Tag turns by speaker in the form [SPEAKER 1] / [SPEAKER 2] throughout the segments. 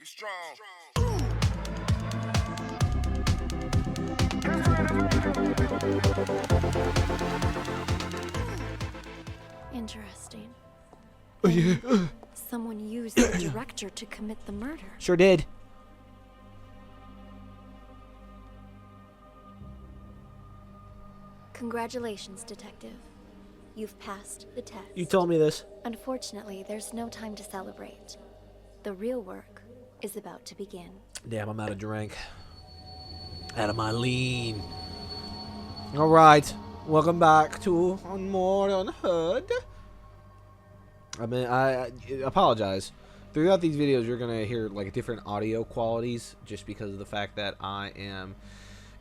[SPEAKER 1] Be strong.
[SPEAKER 2] Interesting.
[SPEAKER 3] Oh, yeah.
[SPEAKER 2] Someone used the director to commit the murder.
[SPEAKER 3] Sure did.
[SPEAKER 2] Congratulations, Detective. You've passed the test.
[SPEAKER 3] You told me this.
[SPEAKER 2] Unfortunately, there's no time to celebrate. The real work is about to begin.
[SPEAKER 3] Damn, I'm out of drink. Out of my lean. All right. Welcome back to Unheard. I apologize. Throughout these videos, you're going to hear like different audio qualities just because of the fact that I am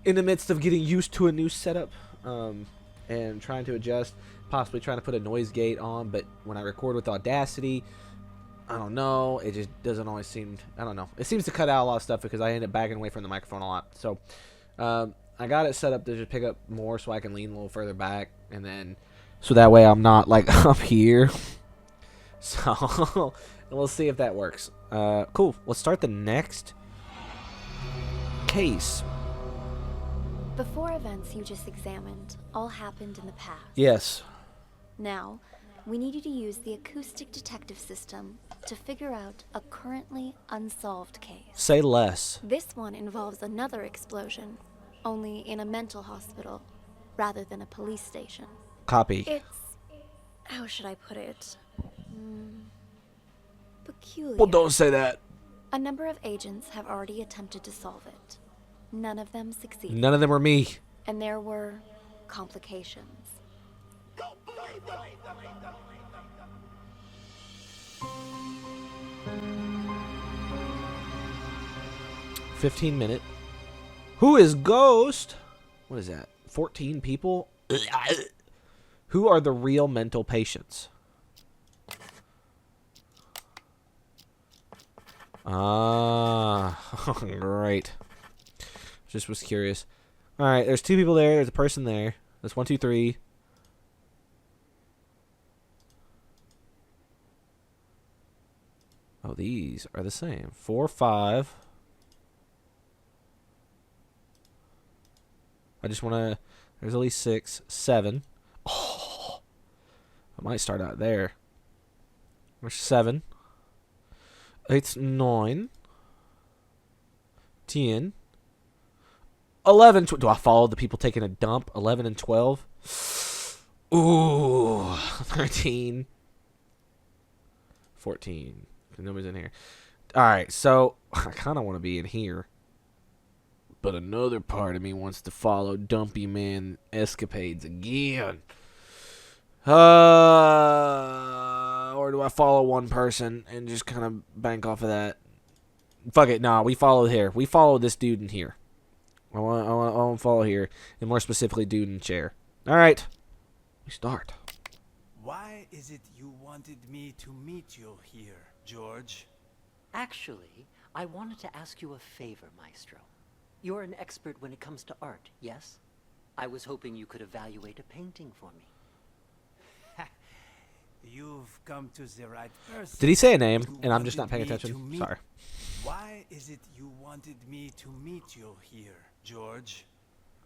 [SPEAKER 3] in the midst of getting used to a new setup and trying to adjust, possibly trying to put a noise gate on, but when I record with Audacity, I don't know, it just doesn't always seem, I don't know. It seems to cut out a lot of stuff because I end up backing away from the microphone a lot. So I got it set up to just pick up more so I can lean a little further back, and then so that way I'm not like up here. So we'll see if that works. Cool. Let's start the next case.
[SPEAKER 2] Before events you just examined all happened in the past.
[SPEAKER 3] Yes.
[SPEAKER 2] Now, we need you to use the acoustic detective system to figure out a currently unsolved case.
[SPEAKER 3] Say less.
[SPEAKER 2] This one involves another explosion, only in a mental hospital rather than a police station.
[SPEAKER 3] Copy.
[SPEAKER 2] It's, how should I put it? Peculiar.
[SPEAKER 3] Well, don't say that.
[SPEAKER 2] A number of agents have already attempted to solve it. None of them succeeded.
[SPEAKER 3] None of them were me.
[SPEAKER 2] And there were complications.
[SPEAKER 3] 15-minute. Who is Ghost? What is that? 14 people? Who are the real mental patients? Ah, great. Just was curious. All right, there's 2 people there. There's a person there. That's 1, 2, 3. Oh, these are the same. 4, 5. I just want to... There's at least 6, 7. Oh, I might start out there. There's 7. 8, 9. 10. 11. Do I follow the people taking a dump? 11 and 12. Ooh. 13. 14. Nobody's in here. Alright, so I kind of want to be in here. But another part of me wants to follow Dumpy Man escapades again. Or do I follow one person and just kind of bank off of that? Fuck it, nah, we follow here. We follow this dude in here. I want to follow here. And more specifically, dude in chair. Alright. We start.
[SPEAKER 4] Why is it you wanted me to meet you here, George?
[SPEAKER 5] Actually, I wanted to ask you a favor, Maestro. You're an expert when it comes to art, yes? I was hoping you could evaluate a painting for me.
[SPEAKER 4] You've come to the right person.
[SPEAKER 3] Did he say a name? And I'm just not paying attention? Sorry.
[SPEAKER 4] Why is it you wanted me to meet you here, George?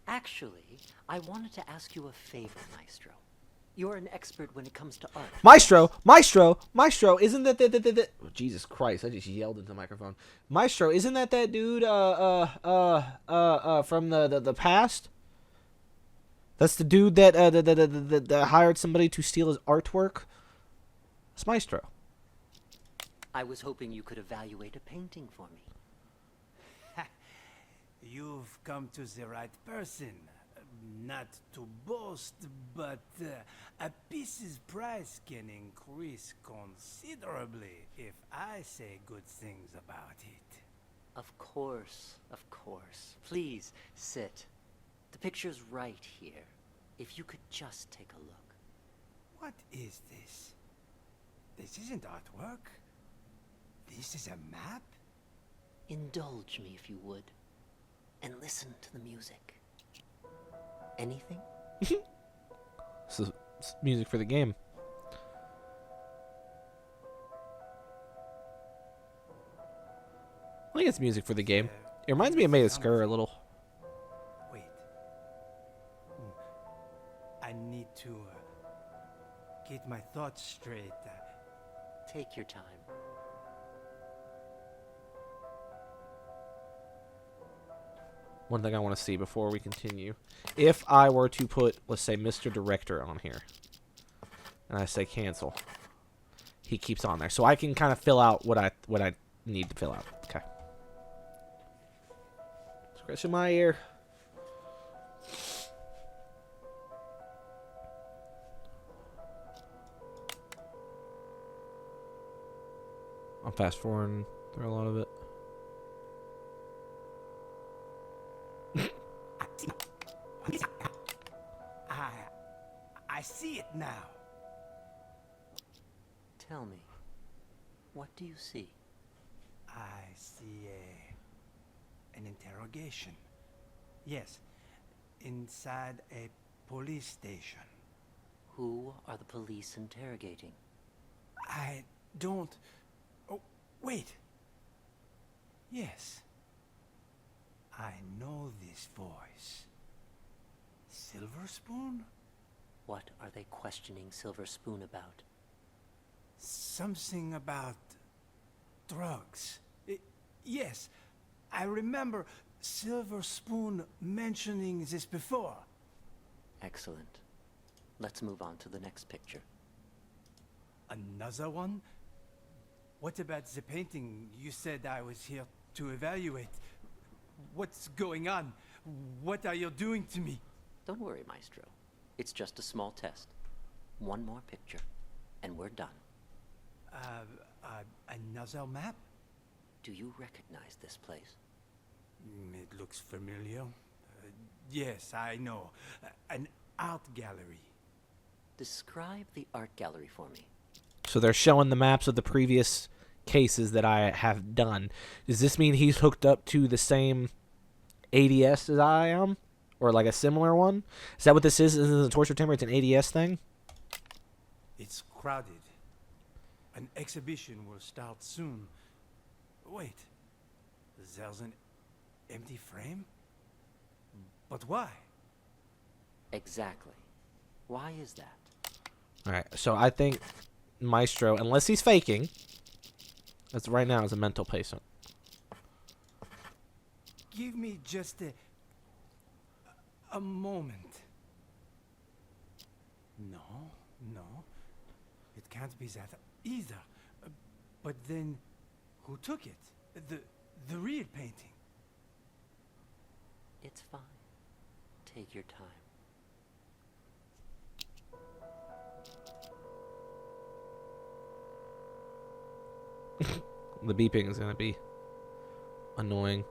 [SPEAKER 5] Actually, I wanted to ask you a favor, Maestro. You're an expert when it comes to art.
[SPEAKER 3] Maestro, isn't that the oh, Jesus Christ, I just yelled into the microphone. Maestro, isn't that dude from the past? That's the dude that hired somebody to steal his artwork? It's Maestro.
[SPEAKER 5] I was hoping you could evaluate a painting for me.
[SPEAKER 4] You've come to the right person. Not to boast, but a piece's price can increase considerably if I say good things about it.
[SPEAKER 5] Of course, of course. Please, sit. The picture's right here. If you could just take a look.
[SPEAKER 4] What is this? This isn't artwork. This is a map?
[SPEAKER 5] Indulge me if you would. And listen to the music. Anything?
[SPEAKER 3] This is music for the game. think it's music for the game. It reminds me of Made of Skur a little.
[SPEAKER 4] Wait. I need to get my thoughts straight.
[SPEAKER 5] Take your time.
[SPEAKER 3] One thing I want to see before we continue. If I were to put, let's say, Mr. Director on here, and I say cancel, he keeps on there. So I can kind of fill out what I need to fill out. Okay. Scratching my ear. I'm fast forwarding through a lot of it.
[SPEAKER 4] I see it now.
[SPEAKER 5] Tell me, what do you see?
[SPEAKER 4] I see an interrogation. Yes, inside a police station.
[SPEAKER 5] Who are the police interrogating?
[SPEAKER 4] I don't... Oh, wait. Yes. I know this voice. Silver Spoon?
[SPEAKER 5] What are they questioning Silver Spoon about?
[SPEAKER 4] Something about drugs. Yes, I remember Silver Spoon mentioning this before.
[SPEAKER 5] Excellent. Let's move on to the next picture.
[SPEAKER 4] Another one? What about the painting you said I was here to evaluate? What's going on? What are you doing to me?
[SPEAKER 5] Don't worry, Maestro. It's just a small test. One more picture, and we're done.
[SPEAKER 4] Another map?
[SPEAKER 5] Do you recognize this place?
[SPEAKER 4] It looks familiar. Yes, I know. An art gallery.
[SPEAKER 5] Describe the art gallery for me.
[SPEAKER 3] So they're showing the maps of the previous cases that I have done. Does this mean he's hooked up to the same ADS as I am? Or like a similar one? Is that what this is? This isn't a torture chamber, it's an ADS thing?
[SPEAKER 4] It's crowded. An exhibition will start soon. Wait. There's an empty frame? But why?
[SPEAKER 5] Exactly. Why is that?
[SPEAKER 3] Alright, so I think Maestro, unless he's faking, that's right now is a mental patient.
[SPEAKER 4] Give me just a moment. No, it can't be that either. But then, who took it? The real painting.
[SPEAKER 5] It's fine. Take your time.
[SPEAKER 3] The beeping is going to be annoying.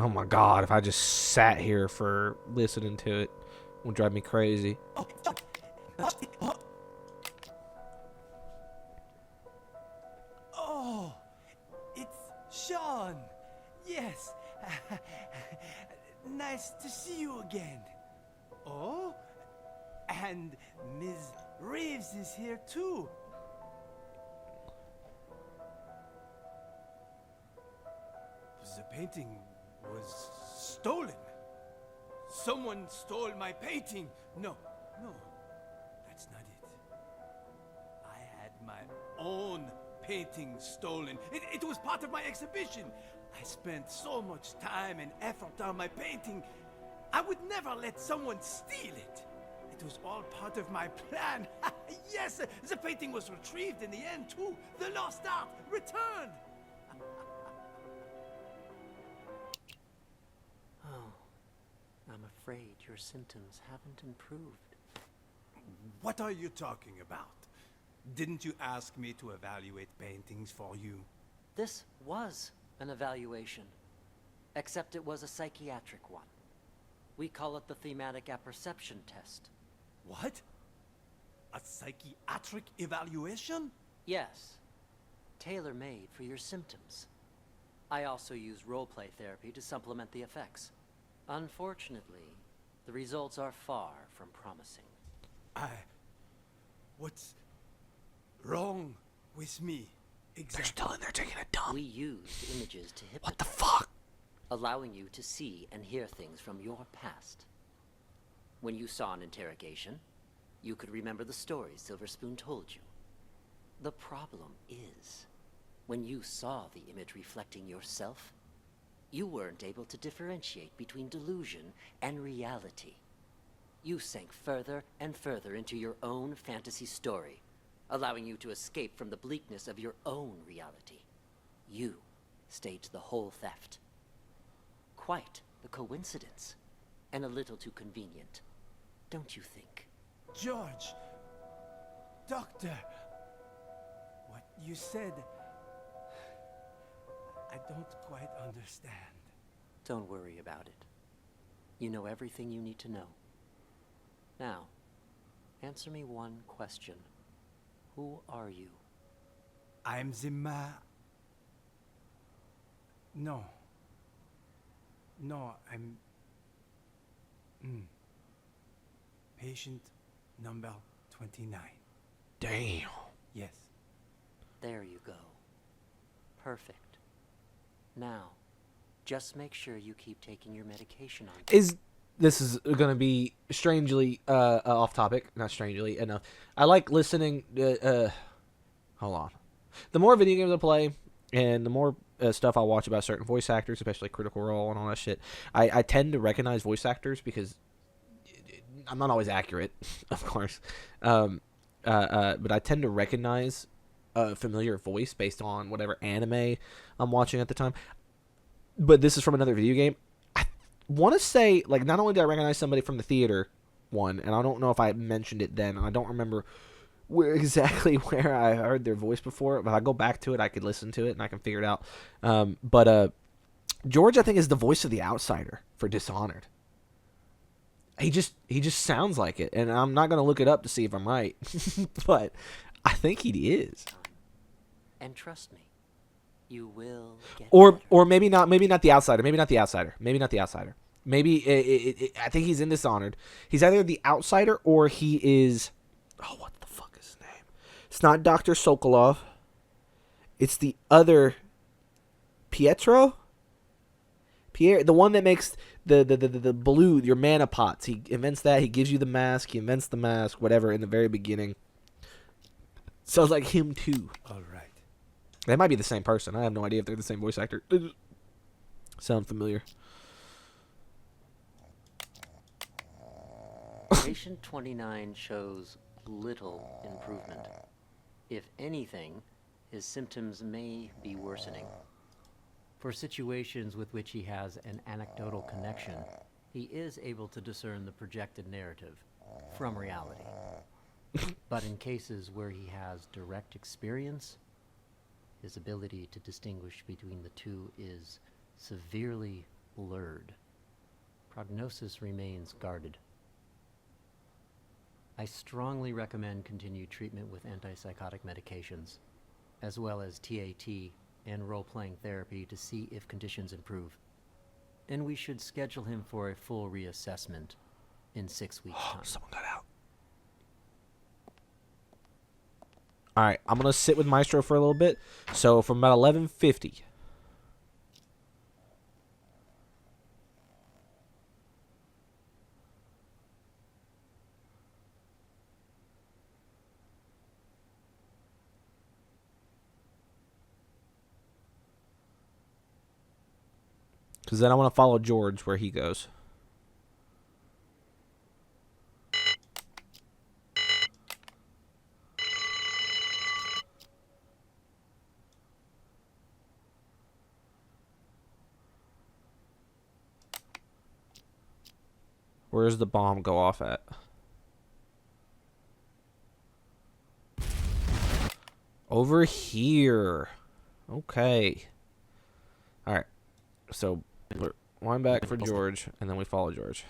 [SPEAKER 3] Oh my god, if I just sat here for listening to it, it would drive me crazy.
[SPEAKER 4] Oh, it's Sean. Yes. Nice to see you again. Oh, and Ms. Reeves is here too. The painting was stolen. Someone stole my painting. No, that's not it. I had my own painting stolen. It was part of my exhibition. I spent so much time and effort on my painting. I would never let someone steal it. It was all part of my plan. Yes, the painting was retrieved in the end too. The lost art returned.
[SPEAKER 5] Oh, I'm afraid your symptoms haven't improved.
[SPEAKER 4] What are you talking about? Didn't you ask me to evaluate paintings for you?
[SPEAKER 5] This was an evaluation, except it was a psychiatric one. We call it the thematic apperception test.
[SPEAKER 4] What? A psychiatric evaluation?
[SPEAKER 5] Yes. tailor-made for your symptoms. I also use role-play therapy to supplement the effects. Unfortunately, the results are far from promising.
[SPEAKER 4] What's wrong with me? Exactly.
[SPEAKER 3] They're still in there taking a dump.
[SPEAKER 5] We used images to hypnotize,
[SPEAKER 3] What the fuck?
[SPEAKER 5] allowing you to see and hear things from your past. When you saw an interrogation, you could remember the stories Silver Spoon told you. The problem is, when you saw the image reflecting yourself, you weren't able to differentiate between delusion and reality. You sank further and further into your own fantasy story, allowing you to escape from the bleakness of your own reality. You staged the whole theft. Quite the coincidence, and a little too convenient, don't you think?
[SPEAKER 4] George! Doctor! What you said... I don't quite understand.
[SPEAKER 5] Don't worry about it. You know everything you need to know. Now, answer me one question. Who are you?
[SPEAKER 4] I'm No. No, I'm... Patient number 29.
[SPEAKER 3] Damn.
[SPEAKER 4] Yes.
[SPEAKER 5] There you go. Perfect. Now, just make sure you keep taking your medication on.
[SPEAKER 3] This is gonna be strangely off topic? Not strangely enough. I like listening. Hold on. The more video games I play, and the more stuff I watch about certain voice actors, especially Critical Role and all that shit, I tend to recognize voice actors because I'm not always accurate, of course. But I tend to recognize a familiar voice based on whatever anime I'm watching at the time. But this is from another video game. I want to say, like, not only did I recognize somebody from the theater one, and I don't know if I mentioned it then, and I don't remember exactly where I heard their voice before, but if I go back to it, I could listen to it and I can figure it out. But George, I think, is the voice of the outsider for Dishonored. He just sounds like it, and I'm not gonna look it up to see if I'm right, but I think he is.
[SPEAKER 5] And trust me, you will get
[SPEAKER 3] Or
[SPEAKER 5] better.
[SPEAKER 3] maybe not the outsider. Maybe not the outsider. Maybe I think he's in Dishonored. He's either the outsider or he is. Oh, what the fuck is his name? It's not Dr. Sokolov. It's the other Pietro. Pierre, the one that makes the blue, your mana pots. He invents that. He gives you the mask. He invents the mask. Whatever. In the very beginning. Sounds like him too.
[SPEAKER 4] All right.
[SPEAKER 3] They might be the same person. I have no idea if they're the same voice actor. Sound familiar.
[SPEAKER 5] Patient 29 shows little improvement. If anything, his symptoms may be worsening. For situations with which he has an anecdotal connection, he is able to discern the projected narrative from reality. But in cases where he has direct experience, his ability to distinguish between the two is severely blurred. Prognosis remains guarded. I strongly recommend continued treatment with antipsychotic medications, as well as TAT and role-playing therapy to see if conditions improve. And we should schedule him for a full reassessment in 6 weeks' time.
[SPEAKER 3] Someone got out. All right, I'm gonna sit with Maestro for a little bit. So from about 11:50. Because then I want to follow George where he goes. Where does the bomb go off at? Over here. Okay. Alright. So, wind back for George, and then we follow George.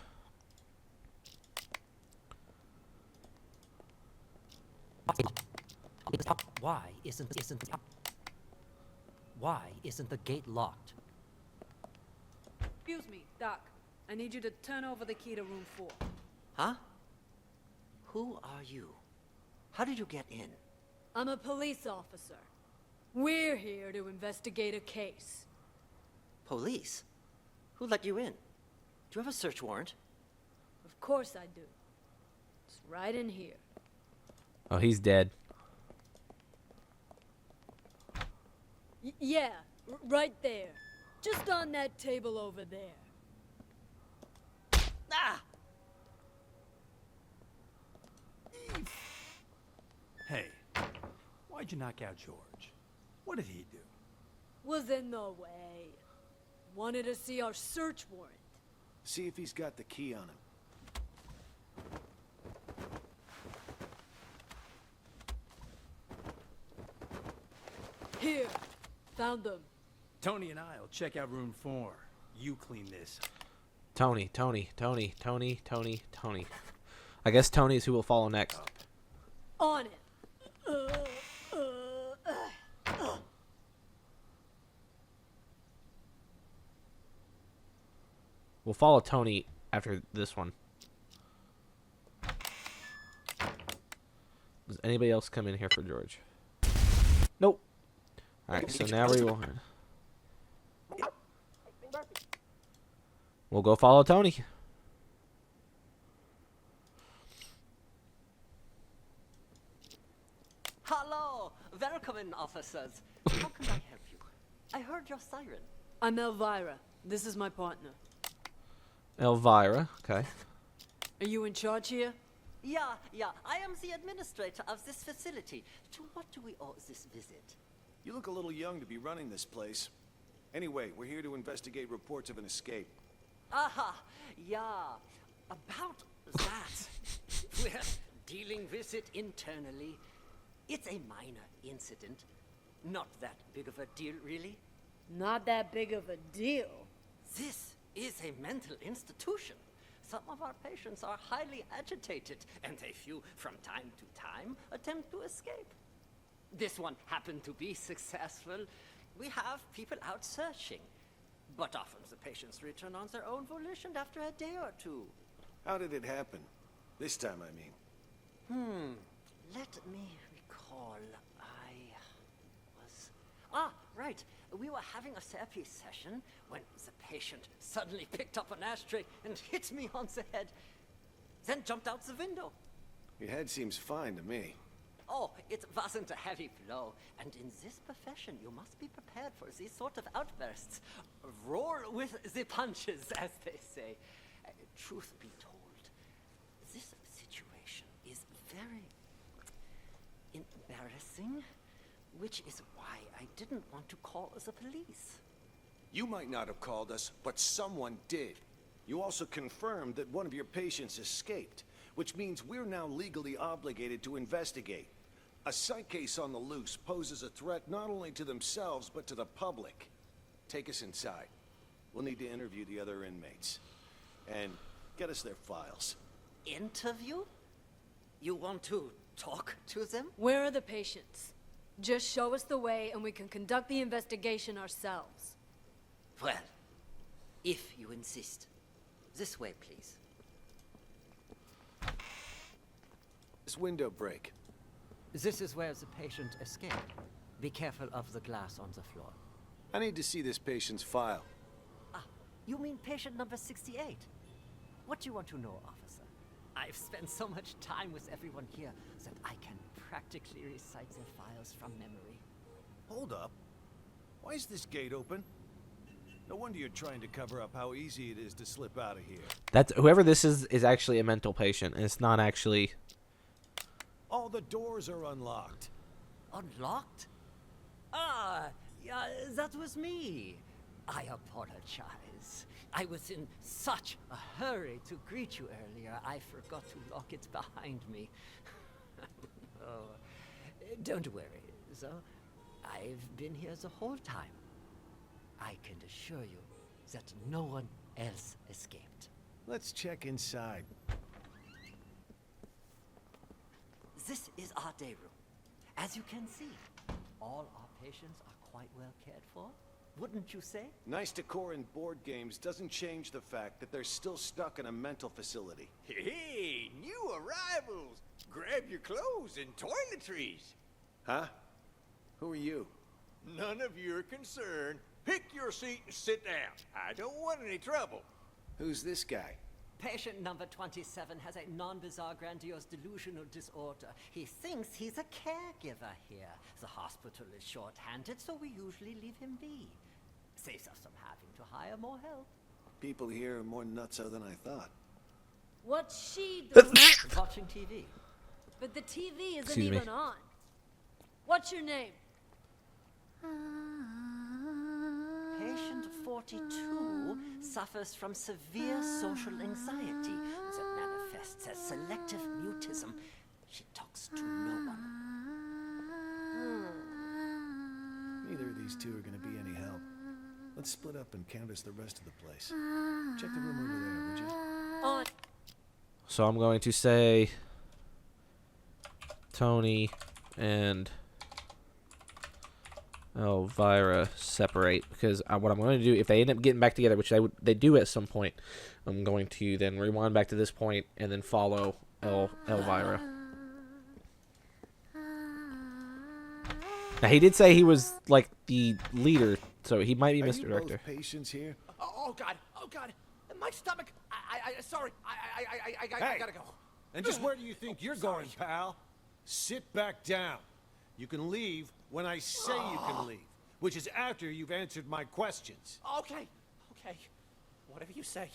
[SPEAKER 5] Why isn't Why isn't the gate locked?
[SPEAKER 1] Excuse me, Doc. I need you to turn over the key to room 4.
[SPEAKER 5] Huh? Who are you? How did you get in?
[SPEAKER 1] I'm a police officer. We're here to investigate a case.
[SPEAKER 5] Police? Who let you in? Do you have a search warrant?
[SPEAKER 1] Of course I do. It's right in here.
[SPEAKER 3] Oh, he's dead.
[SPEAKER 1] Yeah, right there. Just on that table over there.
[SPEAKER 5] Ah!
[SPEAKER 4] Hey, why'd you knock out George? What did he do?
[SPEAKER 1] Was in the way. Wanted to see our search warrant.
[SPEAKER 6] See if he's got the key on him.
[SPEAKER 1] Here. Found them.
[SPEAKER 4] Tony and I'll check out room 4. You clean this.
[SPEAKER 3] Tony. I guess Tony is who will follow next.
[SPEAKER 1] On it.
[SPEAKER 3] We'll follow Tony after this one. Does anybody else come in here for George? Nope. Alright, so now we will... We'll go follow Tony.
[SPEAKER 5] Hello! Welcome in, officers. How can I help you? I heard your siren.
[SPEAKER 1] I'm Elvira. This is my partner.
[SPEAKER 3] Elvira, okay.
[SPEAKER 1] Are you in charge here?
[SPEAKER 5] Yeah. I am the administrator of this facility. To what do we owe this visit?
[SPEAKER 6] You look a little young to be running this place. Anyway, we're here to investigate reports of an escape.
[SPEAKER 5] Aha! Yeah. About that. We're dealing with it internally. It's a minor incident. Not that big of a deal, really.
[SPEAKER 1] Not that big of a deal.
[SPEAKER 5] This is a mental institution. Some of our patients are highly agitated, and a few, from time to time, attempt to escape. This one happened to be successful. We have people out searching, but often the patients return on their own volition after a day or two.
[SPEAKER 6] How did it happen? This time, I mean.
[SPEAKER 5] Let me recall. Right. We were having a therapy session when the patient suddenly picked up an ashtray and hit me on the head, then jumped out the window.
[SPEAKER 6] Your head seems fine to me.
[SPEAKER 5] Oh, it wasn't a heavy blow, and in this profession you must be prepared for these sort of outbursts. Roll with the punches, as they say. Truth be told, this situation is very embarrassing, which is why I didn't want to call the police.
[SPEAKER 6] You might not have called us, but someone did. You also confirmed that one of your patients escaped, which means we're now legally obligated to investigate. A psych case on the loose poses a threat not only to themselves, but to the public. Take us inside. We'll need to interview the other inmates. And get us their files.
[SPEAKER 5] Interview? You want to talk to them?
[SPEAKER 1] Where are the patients? Just show us the way and we can conduct the investigation ourselves.
[SPEAKER 5] Well, if you insist. This way, please.
[SPEAKER 6] This window break.
[SPEAKER 5] This is where the patient escaped. Be careful of the glass on the floor.
[SPEAKER 6] I need to see this patient's file.
[SPEAKER 5] Ah, you mean patient number 68? What do you want to know, officer? I've spent so much time with everyone here that I can practically recite their files from memory.
[SPEAKER 6] Hold up. Why is this gate open? No wonder you're trying to cover up how easy it is to slip out of here.
[SPEAKER 3] That's whoever this is actually a mental patient, and it's not actually.
[SPEAKER 6] All the doors are unlocked.
[SPEAKER 5] Unlocked? Ah, yeah, that was me. I apologize. I was in such a hurry to greet you earlier, I forgot to lock it behind me. Oh, don't worry, though. I've been here the whole time. I can assure you that no one else escaped.
[SPEAKER 6] Let's check inside.
[SPEAKER 5] This is our day room. As you can see, all our patients are quite well cared for, wouldn't you say?
[SPEAKER 6] Nice decor in board games doesn't change the fact that they're still stuck in a mental facility.
[SPEAKER 7] Hey, new arrivals! Grab your clothes and toiletries.
[SPEAKER 6] Huh? Who are you?
[SPEAKER 7] None of your concern. Pick your seat and sit down. I don't want any trouble.
[SPEAKER 6] Who's this guy?
[SPEAKER 5] Patient number 27 has a non-bizarre grandiose delusional disorder. He thinks he's a caregiver here. The hospital is short-handed, so we usually leave him be. Saves us from having to hire more help.
[SPEAKER 6] People here are more nutso than I thought.
[SPEAKER 1] What's she doing?
[SPEAKER 5] Watching TV.
[SPEAKER 1] But the TV isn't
[SPEAKER 3] Excuse me.
[SPEAKER 1] even on. What's your name?
[SPEAKER 5] Patient 42 suffers from severe social anxiety that manifests as selective mutism. She talks to no one.
[SPEAKER 6] Neither of these two are going to be any help. Let's split up and canvass the rest of the place. Check the room over there, would you?
[SPEAKER 1] On.
[SPEAKER 3] So I'm going to say Tony and Elvira separate, because what I'm going to do, if they end up getting back together, which they do at some point, I'm going to then rewind back to this point and then follow Elvira. Now he did say he was like the leader, so he might be
[SPEAKER 6] Are
[SPEAKER 3] Mr.
[SPEAKER 6] you
[SPEAKER 3] Director.
[SPEAKER 6] both patients here?
[SPEAKER 7] Oh God, my stomach. Sorry, I
[SPEAKER 6] Hey.
[SPEAKER 7] gotta go.
[SPEAKER 8] And just where do you think you're going, pal? Sit back down. You can leave when I say you can leave, which is after you've answered my questions.
[SPEAKER 7] Okay, whatever you say.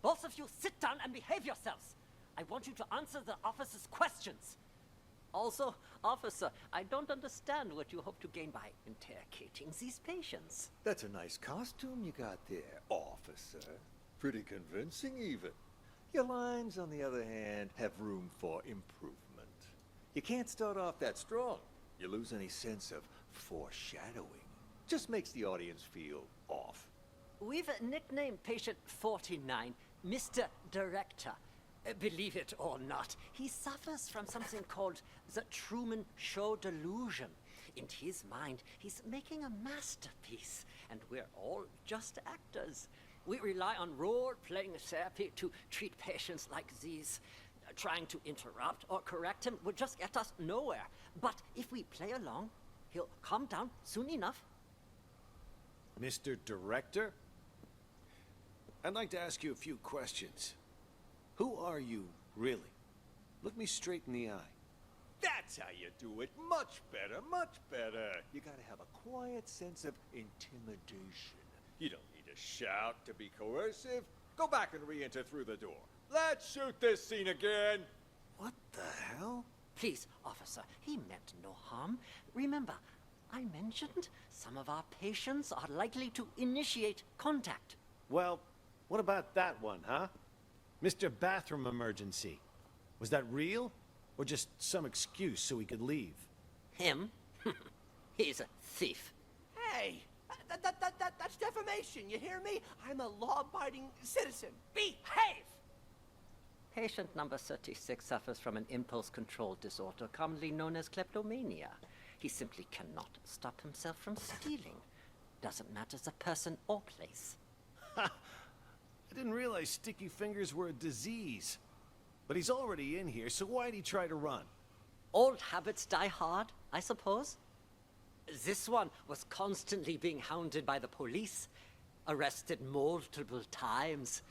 [SPEAKER 5] Both of you sit down and behave yourselves. I want you to answer the officer's questions. Also, officer, I don't understand what you hope to gain by interrogating these patients.
[SPEAKER 9] That's a nice costume you got there, officer. Pretty convincing, even. Your lines, on the other hand, have room for improvement. You can't start off that strong. You lose any sense of foreshadowing. Just makes the audience feel off.
[SPEAKER 5] We've nicknamed patient 49 Mr. Director. Believe it or not, he suffers from something called the Truman Show delusion. In his mind, he's making a masterpiece, and we're all just actors. We rely on role-playing therapy to treat patients like these. Trying to interrupt or correct him would just get us nowhere. But if we play along, he'll calm down soon enough.
[SPEAKER 6] Mr. Director? I'd like to ask you a few questions. Who are you, really? Look me straight in the eye.
[SPEAKER 9] That's how you do it. Much better, much better. You gotta have a quiet sense of intimidation. You don't need to shout to be coercive. Go back and re-enter through the door. Let's shoot this scene again.
[SPEAKER 6] What the hell?
[SPEAKER 5] Please, officer, he meant no harm. Remember, I mentioned some of our patients are likely to initiate contact.
[SPEAKER 6] Well, what about that one, huh? Mr. Bathroom Emergency. Was that real? Or just some excuse so he could leave?
[SPEAKER 5] Him? He's a thief.
[SPEAKER 7] Hey, that's defamation. You hear me? I'm a law-abiding citizen. Behave.
[SPEAKER 5] Patient number 36 suffers from an impulse control disorder commonly known as kleptomania. He simply cannot stop himself from stealing. Doesn't matter the person or place.
[SPEAKER 6] I didn't realize sticky fingers were a disease. But he's already in here, so why'd he try to run?
[SPEAKER 5] Old habits die hard, I suppose. This one was constantly being hounded by the police, arrested multiple times.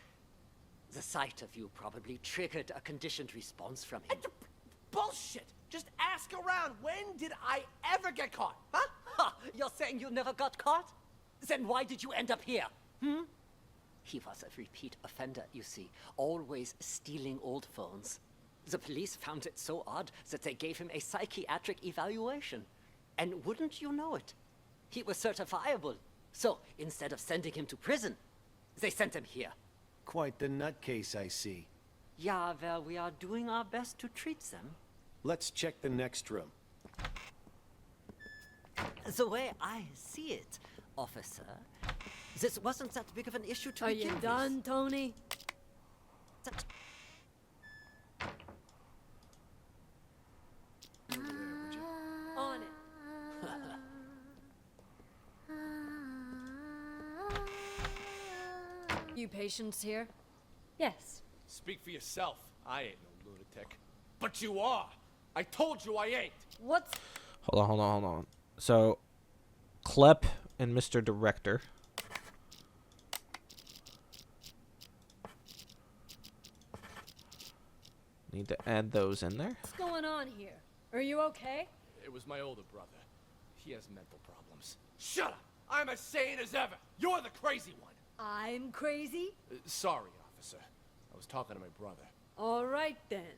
[SPEAKER 5] The sight of you probably triggered a conditioned response from him.
[SPEAKER 7] Bullshit. Just ask around. When did I ever get caught? Huh?
[SPEAKER 5] Ha! You're saying you never got caught? Then why did you end up here? He was a repeat offender, you see, always stealing old phones. The police found it so odd that they gave him a psychiatric evaluation. And wouldn't you know it? He was certifiable. So, instead of sending him to prison, they sent him here.
[SPEAKER 6] Quite the nutcase, I see.
[SPEAKER 5] Yeah, well, we are doing our best to treat them.
[SPEAKER 6] Let's check the next room.
[SPEAKER 5] The way I see it, officer, this wasn't that big of an issue to
[SPEAKER 1] Are
[SPEAKER 5] begin
[SPEAKER 1] you
[SPEAKER 5] with.
[SPEAKER 1] done, Tony?
[SPEAKER 5] That-
[SPEAKER 6] Over there, would you?
[SPEAKER 1] On it. few patients here? Yes.
[SPEAKER 10] Speak for yourself. I ain't no lunatic. But you are. I told you I ain't.
[SPEAKER 1] What's...
[SPEAKER 3] Hold on. So, Klep and Mr. Director. Need to add those in there.
[SPEAKER 1] What's going on here? Are you okay?
[SPEAKER 10] It was my older brother. He has mental problems. Shut up! I'm as sane as ever. You're the crazy one.
[SPEAKER 1] I'm crazy?
[SPEAKER 10] Sorry, officer. I was talking to my brother.
[SPEAKER 1] All right, then.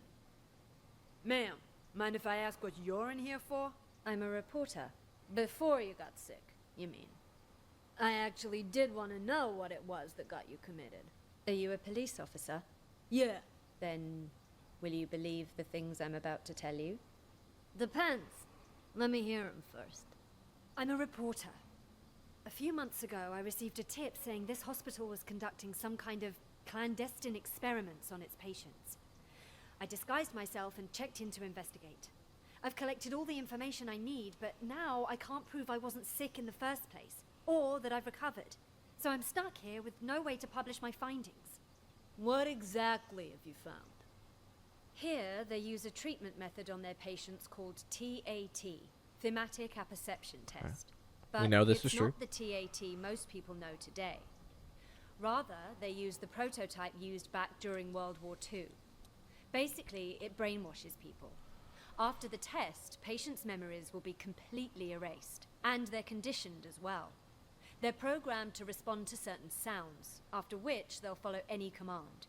[SPEAKER 1] Ma'am, mind if I ask what you're in here for? I'm a reporter. Before you got sick, you mean? I actually did want to know what it was that got you committed.
[SPEAKER 2] Are you a police officer?
[SPEAKER 1] Yeah.
[SPEAKER 2] Then, will you believe the things I'm about to tell you?
[SPEAKER 1] Depends. Let me hear 'em first. I'm a reporter. A few months ago, I received a tip saying this hospital was conducting some kind of clandestine experiments on its patients. I disguised myself and checked in to investigate. I've collected all the information I need, but now I can't prove I wasn't sick in the first place, or that I've recovered. So I'm stuck here with no way to publish my findings. What exactly have you found? Here, they use a treatment method on their patients called TAT, Thematic Apperception Test. But
[SPEAKER 3] We know this is
[SPEAKER 1] it's
[SPEAKER 3] true.
[SPEAKER 1] not the TAT most people know today. Rather, they use the prototype used back during World War II. Basically, it brainwashes people. After the test, patients' memories will be completely erased, and they're conditioned as well. They're programmed to respond to certain sounds, after which they'll follow any command.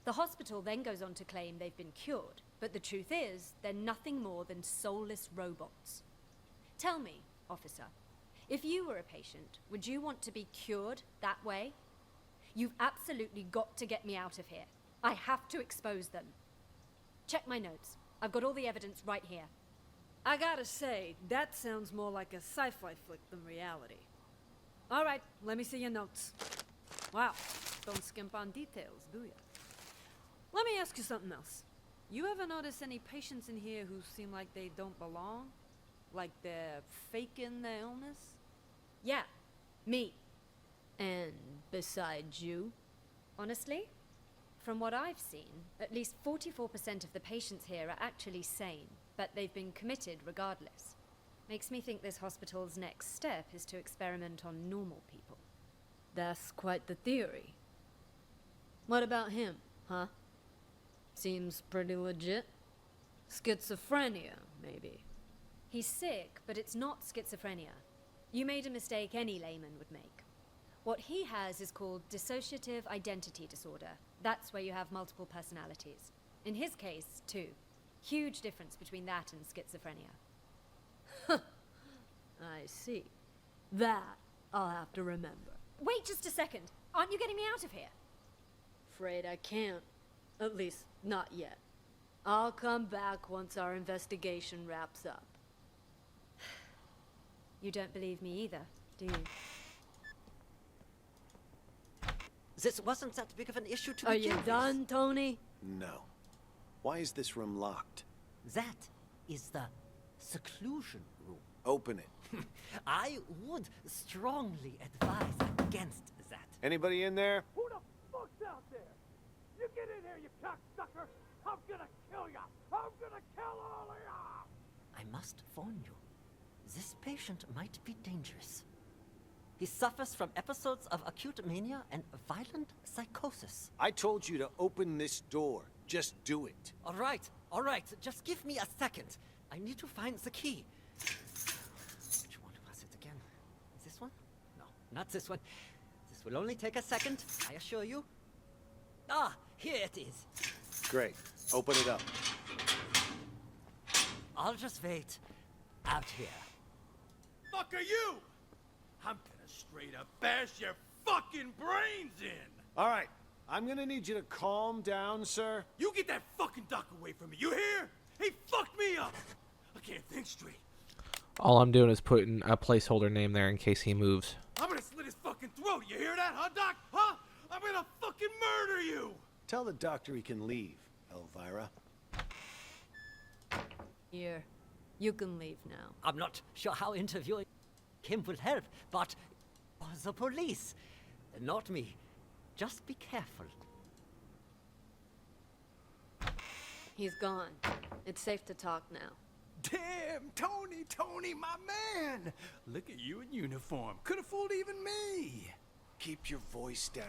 [SPEAKER 1] The hospital then goes on to claim they've been cured, but the truth is, they're nothing more than soulless robots. Tell me, officer, if you were a patient, would you want to be cured that way? You've absolutely got to get me out of here. I have to expose them. Check my notes. I've got all the evidence right here. I gotta say, that sounds more like a sci-fi flick than reality. All right, let me see your notes. Wow, don't skimp on details, do ya? Let me ask you something else. You ever notice any patients in here who seem like they don't belong? Like they're faking their illness? Yeah, me. And besides you? Honestly, from what I've seen, at least 44% of the patients here are actually sane, but they've been committed regardless. Makes me think this hospital's next step is to experiment on normal people. That's quite the theory. What about him, huh? Seems pretty legit. Schizophrenia, maybe. He's sick, but it's not schizophrenia. You made a mistake any layman would make. What he has is called dissociative identity disorder. That's where you have multiple personalities. In his case, too. Huge difference between that and schizophrenia. I see. That I'll have to remember. Wait just a second. Aren't you getting me out of here? Afraid I can't. At least, not yet. I'll come back once our investigation wraps up. You don't believe me either, do you?
[SPEAKER 5] This wasn't that big of an issue to
[SPEAKER 1] Are
[SPEAKER 5] begin
[SPEAKER 1] you
[SPEAKER 5] with.
[SPEAKER 1] done, Tony?
[SPEAKER 6] No. Why is this room locked?
[SPEAKER 5] That is the seclusion room.
[SPEAKER 6] Open it.
[SPEAKER 5] I would strongly advise against that.
[SPEAKER 6] Anybody in there?
[SPEAKER 7] Who the fuck's out there? You get in here, you cocksucker! I'm gonna kill ya! I'm gonna kill all of ya!
[SPEAKER 5] I must warn you, this patient might be dangerous. He suffers from episodes of acute mania and violent psychosis.
[SPEAKER 6] I told you to open this door. Just do it.
[SPEAKER 5] All right, just give me a second. I need to find the key. Which one was it again? This one? No, not this one. This will only take a second, I assure you. Ah, here it is.
[SPEAKER 6] Great. Open it up.
[SPEAKER 5] I'll just wait out here.
[SPEAKER 4] Fuck are you? I'm gonna straight up bash your fucking brains in!
[SPEAKER 6] All right. I'm gonna need you to calm down, sir.
[SPEAKER 4] You get that fucking duck away from me, you hear? He fucked me up! I can't think straight.
[SPEAKER 3] All I'm doing is putting a placeholder name there in case he moves.
[SPEAKER 4] I'm gonna slit his fucking throat, you hear that, huh, Doc? Huh? I'm gonna fucking murder you!
[SPEAKER 6] Tell the doctor he can leave, Elvira.
[SPEAKER 1] Here. You can leave now.
[SPEAKER 5] I'm not sure how interviewing him will help, but the police, not me, Just be careful.
[SPEAKER 1] He's gone. It's safe to talk now.
[SPEAKER 4] Damn, Tony, my man! Look at you in uniform. Could have fooled even me.
[SPEAKER 6] Keep your voice down.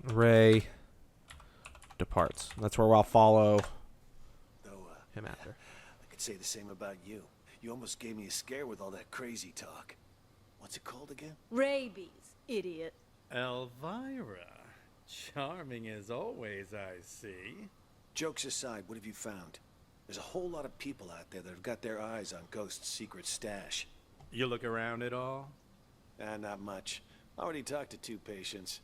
[SPEAKER 3] Ray departs. That's where I'll follow
[SPEAKER 6] Though,
[SPEAKER 3] him after.
[SPEAKER 6] I could say the same about you. You almost gave me a scare with all that crazy talk. What's it called again?
[SPEAKER 1] Rabies, idiot.
[SPEAKER 4] Elvira. Charming as always, I see.
[SPEAKER 6] Jokes aside, what have you found? There's a whole lot of people out there that have got their eyes on Ghost's secret stash.
[SPEAKER 4] You look around at all?
[SPEAKER 6] Not much. Already talked to 2 patients.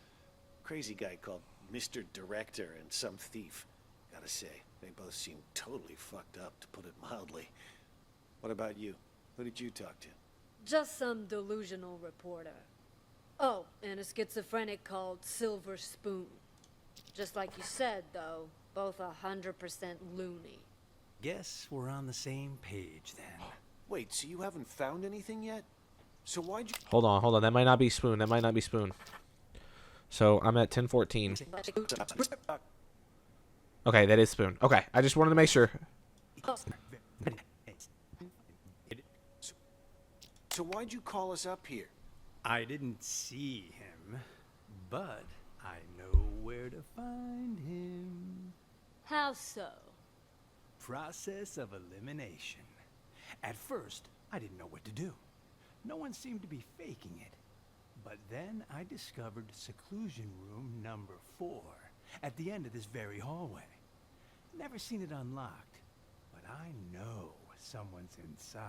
[SPEAKER 6] Crazy guy called Mr. Director and some thief. Gotta say, they both seem totally fucked up, to put it mildly. What about you? Who did you talk to?
[SPEAKER 1] Just some delusional reporter. Oh, and a schizophrenic called Silver Spoon. Just like you said, though, both 100% loony.
[SPEAKER 4] Guess we're on the same page then.
[SPEAKER 6] Wait, so you haven't found anything yet? So why'd you...
[SPEAKER 3] Hold on. That might not be Spoon. So I'm at 1014. Okay, that is Spoon. Okay, I just wanted to make sure.
[SPEAKER 6] So why'd you call us up here?
[SPEAKER 4] I didn't see him, but I know where to find him.
[SPEAKER 1] How so?
[SPEAKER 4] Process of elimination. At first, I didn't know what to do. No one seemed to be faking it. But then I discovered seclusion room number 4 at the end of this very hallway. Never seen it unlocked, but I know someone's inside,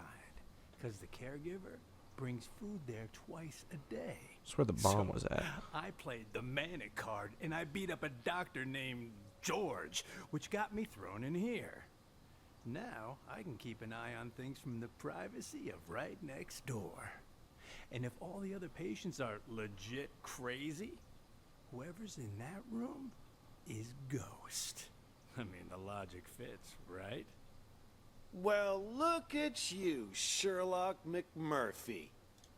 [SPEAKER 4] because the caregiver brings food there twice a day.
[SPEAKER 3] That's where the bomb was at.
[SPEAKER 4] I played the manic card, and I beat up a doctor named George, which got me thrown in here. Now, I can keep an eye on things from the privacy of right next door. And if all the other patients are legit crazy, whoever's in that room is Ghost. I mean, the logic fits, right?
[SPEAKER 6] Well, look at you, Sherlock McMurphy.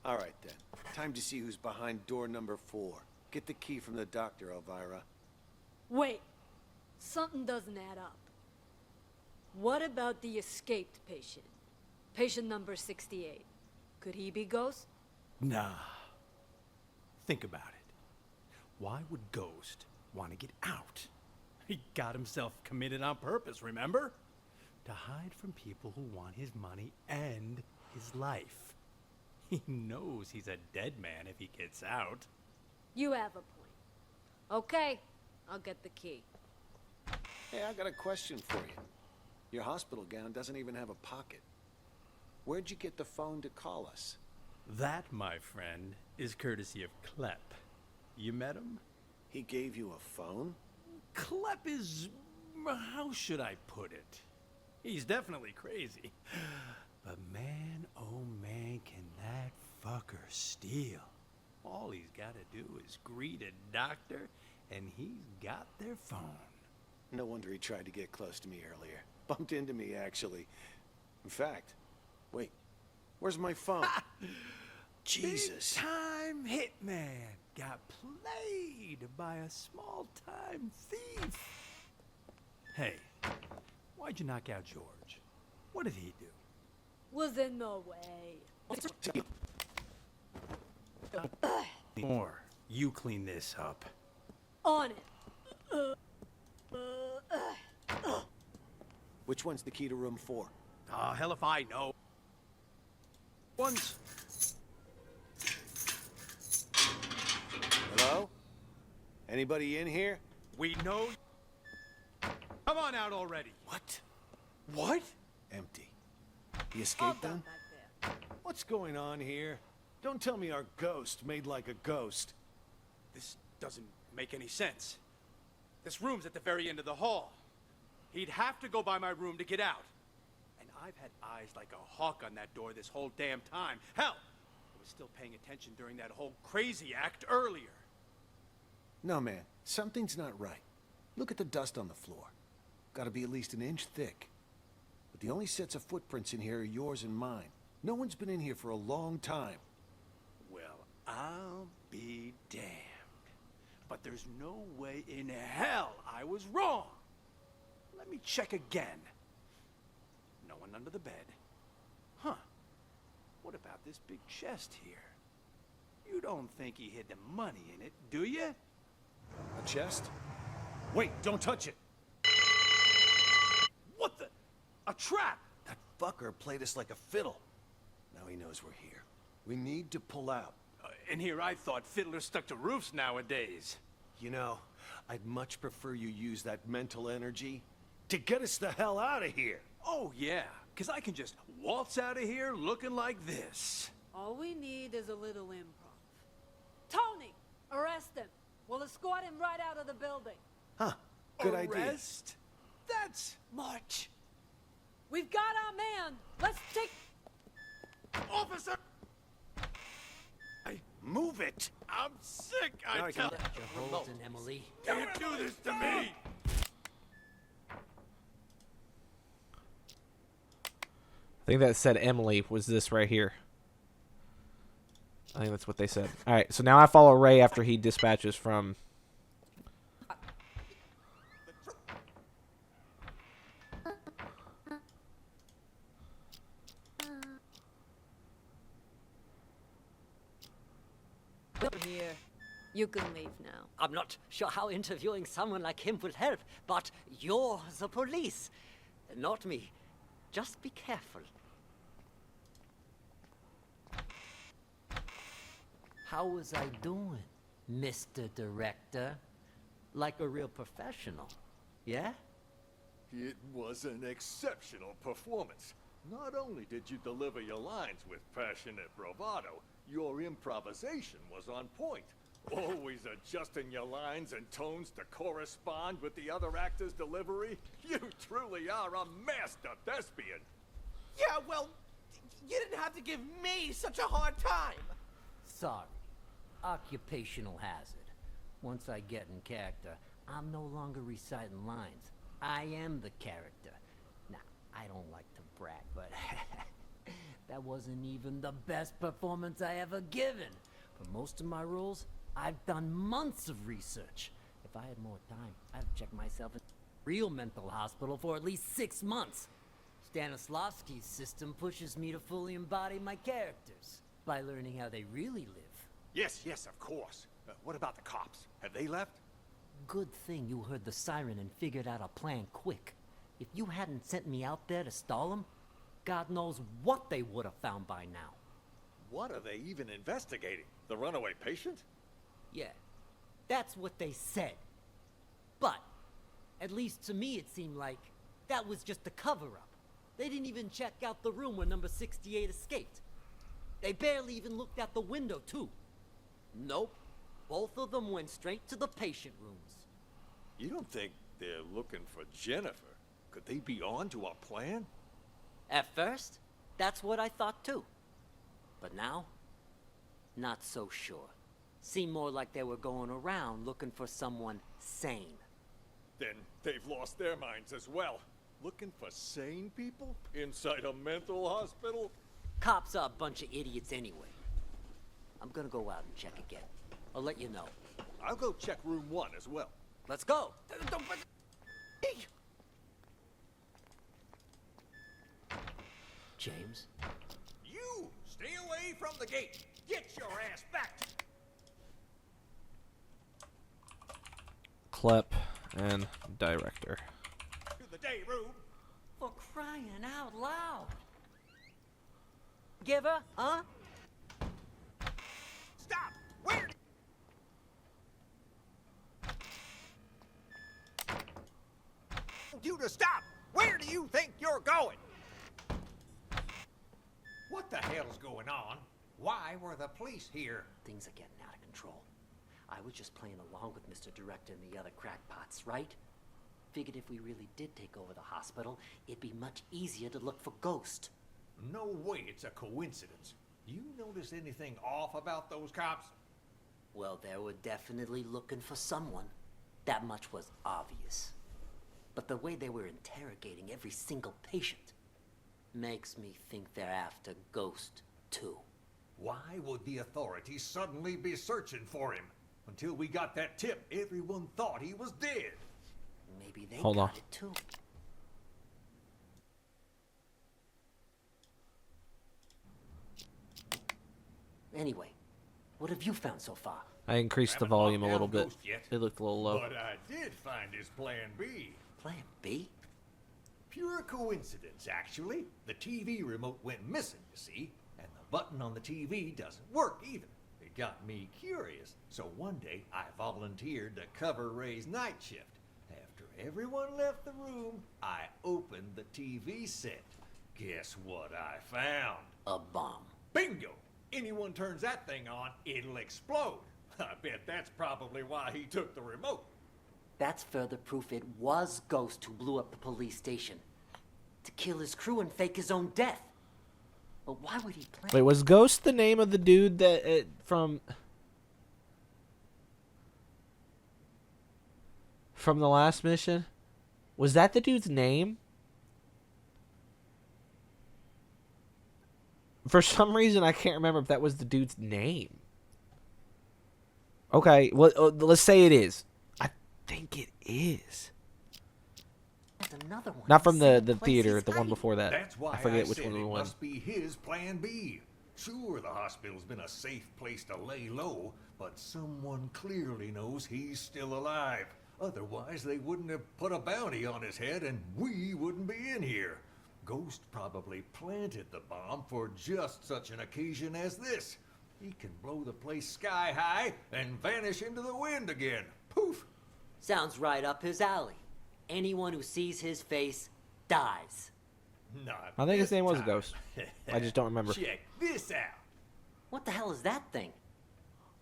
[SPEAKER 6] All right, then. Time to see who's behind door number 4. Get the key from the doctor, Elvira.
[SPEAKER 1] Wait. Something doesn't add up. What about the escaped patient? Patient number 68. Could he be Ghost?
[SPEAKER 4] Nah. Think about it. Why would Ghost want to get out? He got himself committed on purpose, remember? To hide from people who want his money and his life. He knows he's a dead man if he gets out.
[SPEAKER 1] You have a point. Okay, I'll get the key.
[SPEAKER 6] Hey, I got a question for you. Your hospital gown doesn't even have a pocket. Where'd you get the phone to call us?
[SPEAKER 4] That, my friend, is courtesy of Klepp. You met him?
[SPEAKER 6] He gave you a phone?
[SPEAKER 4] Klepp is... how should I put it? He's definitely crazy. But man, oh man, can that fucker steal. All he's got to do is greet a doctor, and he's got their phone.
[SPEAKER 6] No wonder he tried to get close to me earlier. Bumped into me, actually. In fact, wait, where's my phone? Jesus.
[SPEAKER 4] Big-time hitman got played by a small-time thief. Hey, why'd you knock out George? What did he do?
[SPEAKER 1] Was in no way.
[SPEAKER 4] Or you clean this up.
[SPEAKER 1] On it.
[SPEAKER 6] Which one's the key to room 4?
[SPEAKER 4] Oh, hell if I know. One's...
[SPEAKER 6] Hello? Anybody in here?
[SPEAKER 4] We know... Come on out already.
[SPEAKER 6] What?
[SPEAKER 4] What?
[SPEAKER 6] Empty. He
[SPEAKER 1] All
[SPEAKER 6] escaped
[SPEAKER 1] done
[SPEAKER 6] then?
[SPEAKER 1] back there.
[SPEAKER 6] What's going on here? Don't tell me our ghost made like a ghost.
[SPEAKER 10] This doesn't make any sense. This room's at the very end of the hall. He'd have to go by my room to get out. And I've had eyes like a hawk on that door this whole damn time. Hell, I was still paying attention during that whole crazy act earlier.
[SPEAKER 6] No, man. Something's not right. Look at the dust on the floor. Gotta be at least an inch thick. But the only sets of footprints in here are yours and mine. No one's been in here for a long time.
[SPEAKER 4] Well,
[SPEAKER 10] I'll be damned. But there's no way in hell I was wrong. Let me check again. No one under the bed. Huh. What about this big chest here? You don't think he hid the money in it, do you?
[SPEAKER 8] A chest? Wait, don't touch it!
[SPEAKER 10] What the? A trap!
[SPEAKER 6] That fucker played us like a fiddle. Now he knows we're here. We need to pull out.
[SPEAKER 10] And here I thought fiddlers stuck to roofs nowadays.
[SPEAKER 6] You know, I'd much prefer you use that mental energy to get us the hell out of here.
[SPEAKER 10] Oh yeah, because I can just waltz out of here looking like this.
[SPEAKER 11] All we need is a little improv. Tony, arrest him. We'll escort him right out of the building.
[SPEAKER 6] Huh, good idea.
[SPEAKER 10] Arrest? That's...
[SPEAKER 11] March. We've got our man. Let's take...
[SPEAKER 10] Officer!
[SPEAKER 6] Move it!
[SPEAKER 10] I'm sick, I
[SPEAKER 6] Now I
[SPEAKER 10] tell
[SPEAKER 6] can-
[SPEAKER 5] Your Holden, Emily.
[SPEAKER 10] Can't do this to me!
[SPEAKER 3] I think that said Emily was this right here. I think that's what they said. All right, so now I follow Ray after he dispatches from.
[SPEAKER 11] Here. You can leave now.
[SPEAKER 5] I'm not sure how interviewing someone like him will help, but you're the police. Not me. Just be careful. How was I doing, Mr. Director? Like a real professional, yeah?
[SPEAKER 9] It was an exceptional performance. Not only did you deliver your lines with passionate bravado, your improvisation was on point. Always adjusting your lines and tones to correspond with the other actor's delivery. You truly are a master thespian.
[SPEAKER 7] Yeah, well, you didn't have to give me such a hard time.
[SPEAKER 5] Sorry. Occupational hazard. Once I get in character, I'm no longer reciting lines. I am the character. Now, I don't like to brag, but that wasn't even the best performance I ever given. For most of my roles, I've done months of research. If I had more time, I'd check myself in a real mental hospital for at least 6 months. Stanislavski's system pushes me to fully embody my characters by learning how they really live.
[SPEAKER 8] Yes, of course. What about the cops? Have they left?
[SPEAKER 5] Good thing you heard the siren and figured out a plan quick. If you hadn't sent me out there to stall them, God knows what they would have found by now.
[SPEAKER 9] What are they even investigating? The runaway patient?
[SPEAKER 5] Yeah, that's what they said. But, at least to me it seemed like that was just a cover-up. They didn't even check out the room where number 68 escaped. They barely even looked out the window, too. Nope. Both of them went straight to the patient rooms.
[SPEAKER 9] You don't think they're looking for Jennifer? Could they be on to our plan?
[SPEAKER 5] At first, that's what I thought, too. But now, not so sure. Seemed more like they were going around looking for someone sane.
[SPEAKER 9] Then they've lost their minds as well. Looking for sane people? Inside a mental hospital?
[SPEAKER 5] Cops are a bunch of idiots anyway. I'm gonna go out and check again. I'll let you know.
[SPEAKER 9] I'll go check room 1 as well.
[SPEAKER 5] Let's go! James?
[SPEAKER 7] You stay away from the gate. Get your ass back to...
[SPEAKER 3] Clep and director.
[SPEAKER 7] the day room.
[SPEAKER 5] For crying out loud. Giver, huh?
[SPEAKER 7] Stop! Where? You to stop! Where do you think you're going?
[SPEAKER 12] What the hell's going on? Why were the police here?
[SPEAKER 5] Things are getting out of control. I was just playing along with Mr. Director and the other crackpots, right? Figured if we really did take over the hospital, it'd be much easier to look for Ghost.
[SPEAKER 12] No way it's a coincidence. You notice anything off about those cops?
[SPEAKER 5] Well, they were definitely looking for someone. That much was obvious. But the way they were interrogating every single patient makes me think they're after Ghost, too.
[SPEAKER 12] Why would the authorities suddenly be searching for him? Until we got that tip, everyone thought he was dead.
[SPEAKER 5] Maybe they
[SPEAKER 3] Hold on.
[SPEAKER 5] got it too. Anyway, what have you found so far?
[SPEAKER 3] I increased the
[SPEAKER 12] Haven't locked
[SPEAKER 3] volume a
[SPEAKER 12] down
[SPEAKER 3] little bit.
[SPEAKER 12] Ghost yet,
[SPEAKER 3] It looked a little low.
[SPEAKER 12] But I did find his plan B.
[SPEAKER 5] Plan B?
[SPEAKER 12] Pure coincidence, actually. The TV remote went missing, you see, and the button on the TV doesn't work either. It got me curious, so one day I volunteered to cover Ray's night shift. After everyone left the room, I opened the TV set. Guess what I found?
[SPEAKER 5] A bomb.
[SPEAKER 12] Bingo! Anyone turns that thing on, it'll explode. I bet that's probably why he took the remote.
[SPEAKER 5] That's further proof it was Ghost who blew up the police station. To kill his crew and fake his own death. But why would he plan?
[SPEAKER 3] Wait, was Ghost the name of the dude that from the last mission? Was that the dude's name? For some reason, I can't remember if that was the dude's name. Okay, well, let's say it is. I think it is.
[SPEAKER 5] There's another one.
[SPEAKER 3] Not from the
[SPEAKER 5] Same place
[SPEAKER 3] theater,
[SPEAKER 5] he's
[SPEAKER 3] the one
[SPEAKER 5] hiding.
[SPEAKER 3] before that.
[SPEAKER 12] That's why
[SPEAKER 3] I forget which
[SPEAKER 12] said
[SPEAKER 3] one
[SPEAKER 12] it
[SPEAKER 3] it was.
[SPEAKER 12] must be his plan B. Sure, the hospital's been a safe place to lay low, but someone clearly knows he's still alive. Otherwise, they wouldn't have put a bounty on his head and we wouldn't be in here. Ghost probably planted the bomb for just such an occasion as this. He can blow the place sky high and vanish into the wind again. Poof!
[SPEAKER 5] Sounds right up his alley. Anyone who sees his face dies.
[SPEAKER 12] Not
[SPEAKER 3] I think his
[SPEAKER 12] this
[SPEAKER 3] name was
[SPEAKER 12] time.
[SPEAKER 3] Ghost. I just don't remember.
[SPEAKER 12] Check this out.
[SPEAKER 5] What the hell is that thing?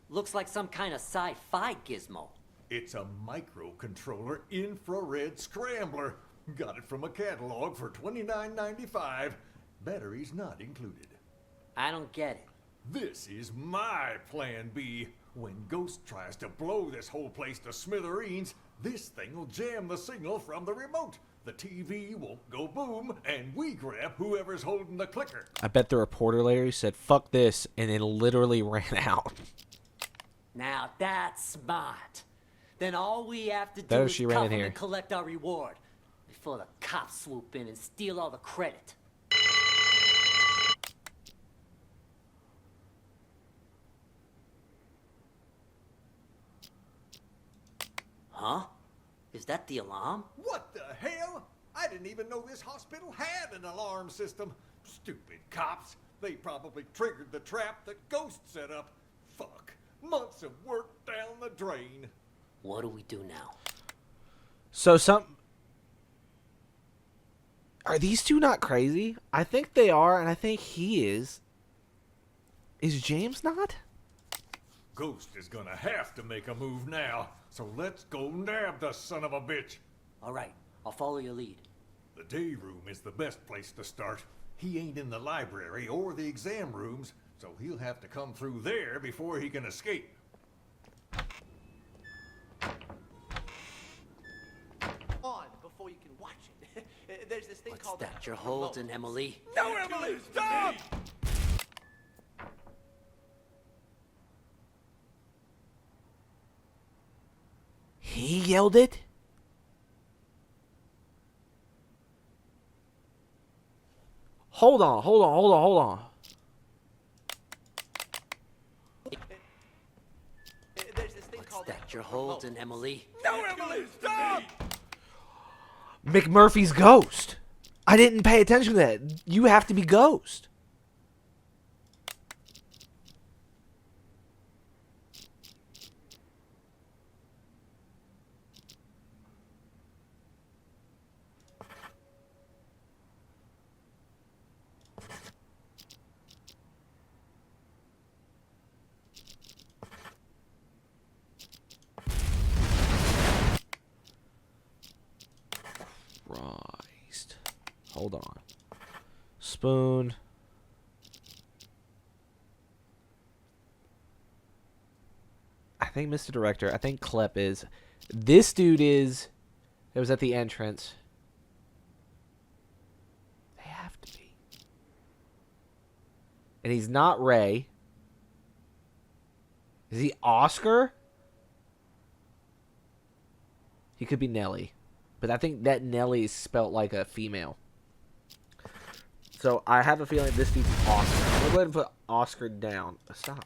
[SPEAKER 5] Looks like some kind of sci-fi gizmo.
[SPEAKER 12] It's a microcontroller infrared scrambler. Got it from a catalog for $29.95. Batteries not included.
[SPEAKER 5] I don't get it.
[SPEAKER 12] This is my plan B. When Ghost tries to blow this whole place to smithereens, this thing will jam the signal from the remote. The TV won't go boom, and we grab whoever's holding the clicker.
[SPEAKER 3] I bet the reporter later said, "Fuck this," and then literally ran out.
[SPEAKER 5] Now that's smart. Then all we have to do
[SPEAKER 3] Better
[SPEAKER 5] is
[SPEAKER 3] she ran
[SPEAKER 5] cuff
[SPEAKER 3] in
[SPEAKER 5] him
[SPEAKER 3] here.
[SPEAKER 5] and collect our reward before the cops swoop in and steal all the credit. Huh? Is that the alarm?
[SPEAKER 12] What the hell? I didn't even know this hospital had an alarm system. Stupid cops. They probably triggered the trap that Ghost set up. Fuck. Months of work down the drain.
[SPEAKER 5] What do we do now?
[SPEAKER 3] So are these two not crazy? I think they are, and I think he is. Is James not?
[SPEAKER 12] Ghost is gonna have to make a move now. So let's go nab the son of a bitch.
[SPEAKER 5] All right, I'll follow your lead.
[SPEAKER 12] The day room is the best place to start. He ain't in the library or the exam rooms, so he'll have to come through there before he can escape.
[SPEAKER 10] On before you can watch it. There's this thing
[SPEAKER 5] What's
[SPEAKER 10] called
[SPEAKER 5] that you're holding, Emily?
[SPEAKER 10] No, Emily, stop!
[SPEAKER 3] He yelled it? Hold on.
[SPEAKER 10] There's this thing
[SPEAKER 5] What's
[SPEAKER 10] called
[SPEAKER 5] that you're holding, Emily?
[SPEAKER 10] No, Emily, stop!
[SPEAKER 3] McMurphy's Ghost. I didn't pay attention to that. You have to be Ghost. Christ. Hold on. Spoon. I think Mr. Director, I think Klep is. This dude is. It was at the entrance. They have to be. And he's not Ray. Is he Oscar? He could be Nelly. But I think that Nelly is spelt like a female. So I have a feeling this dude's Oscar. I'm going to go ahead and put Oscar down. Stop.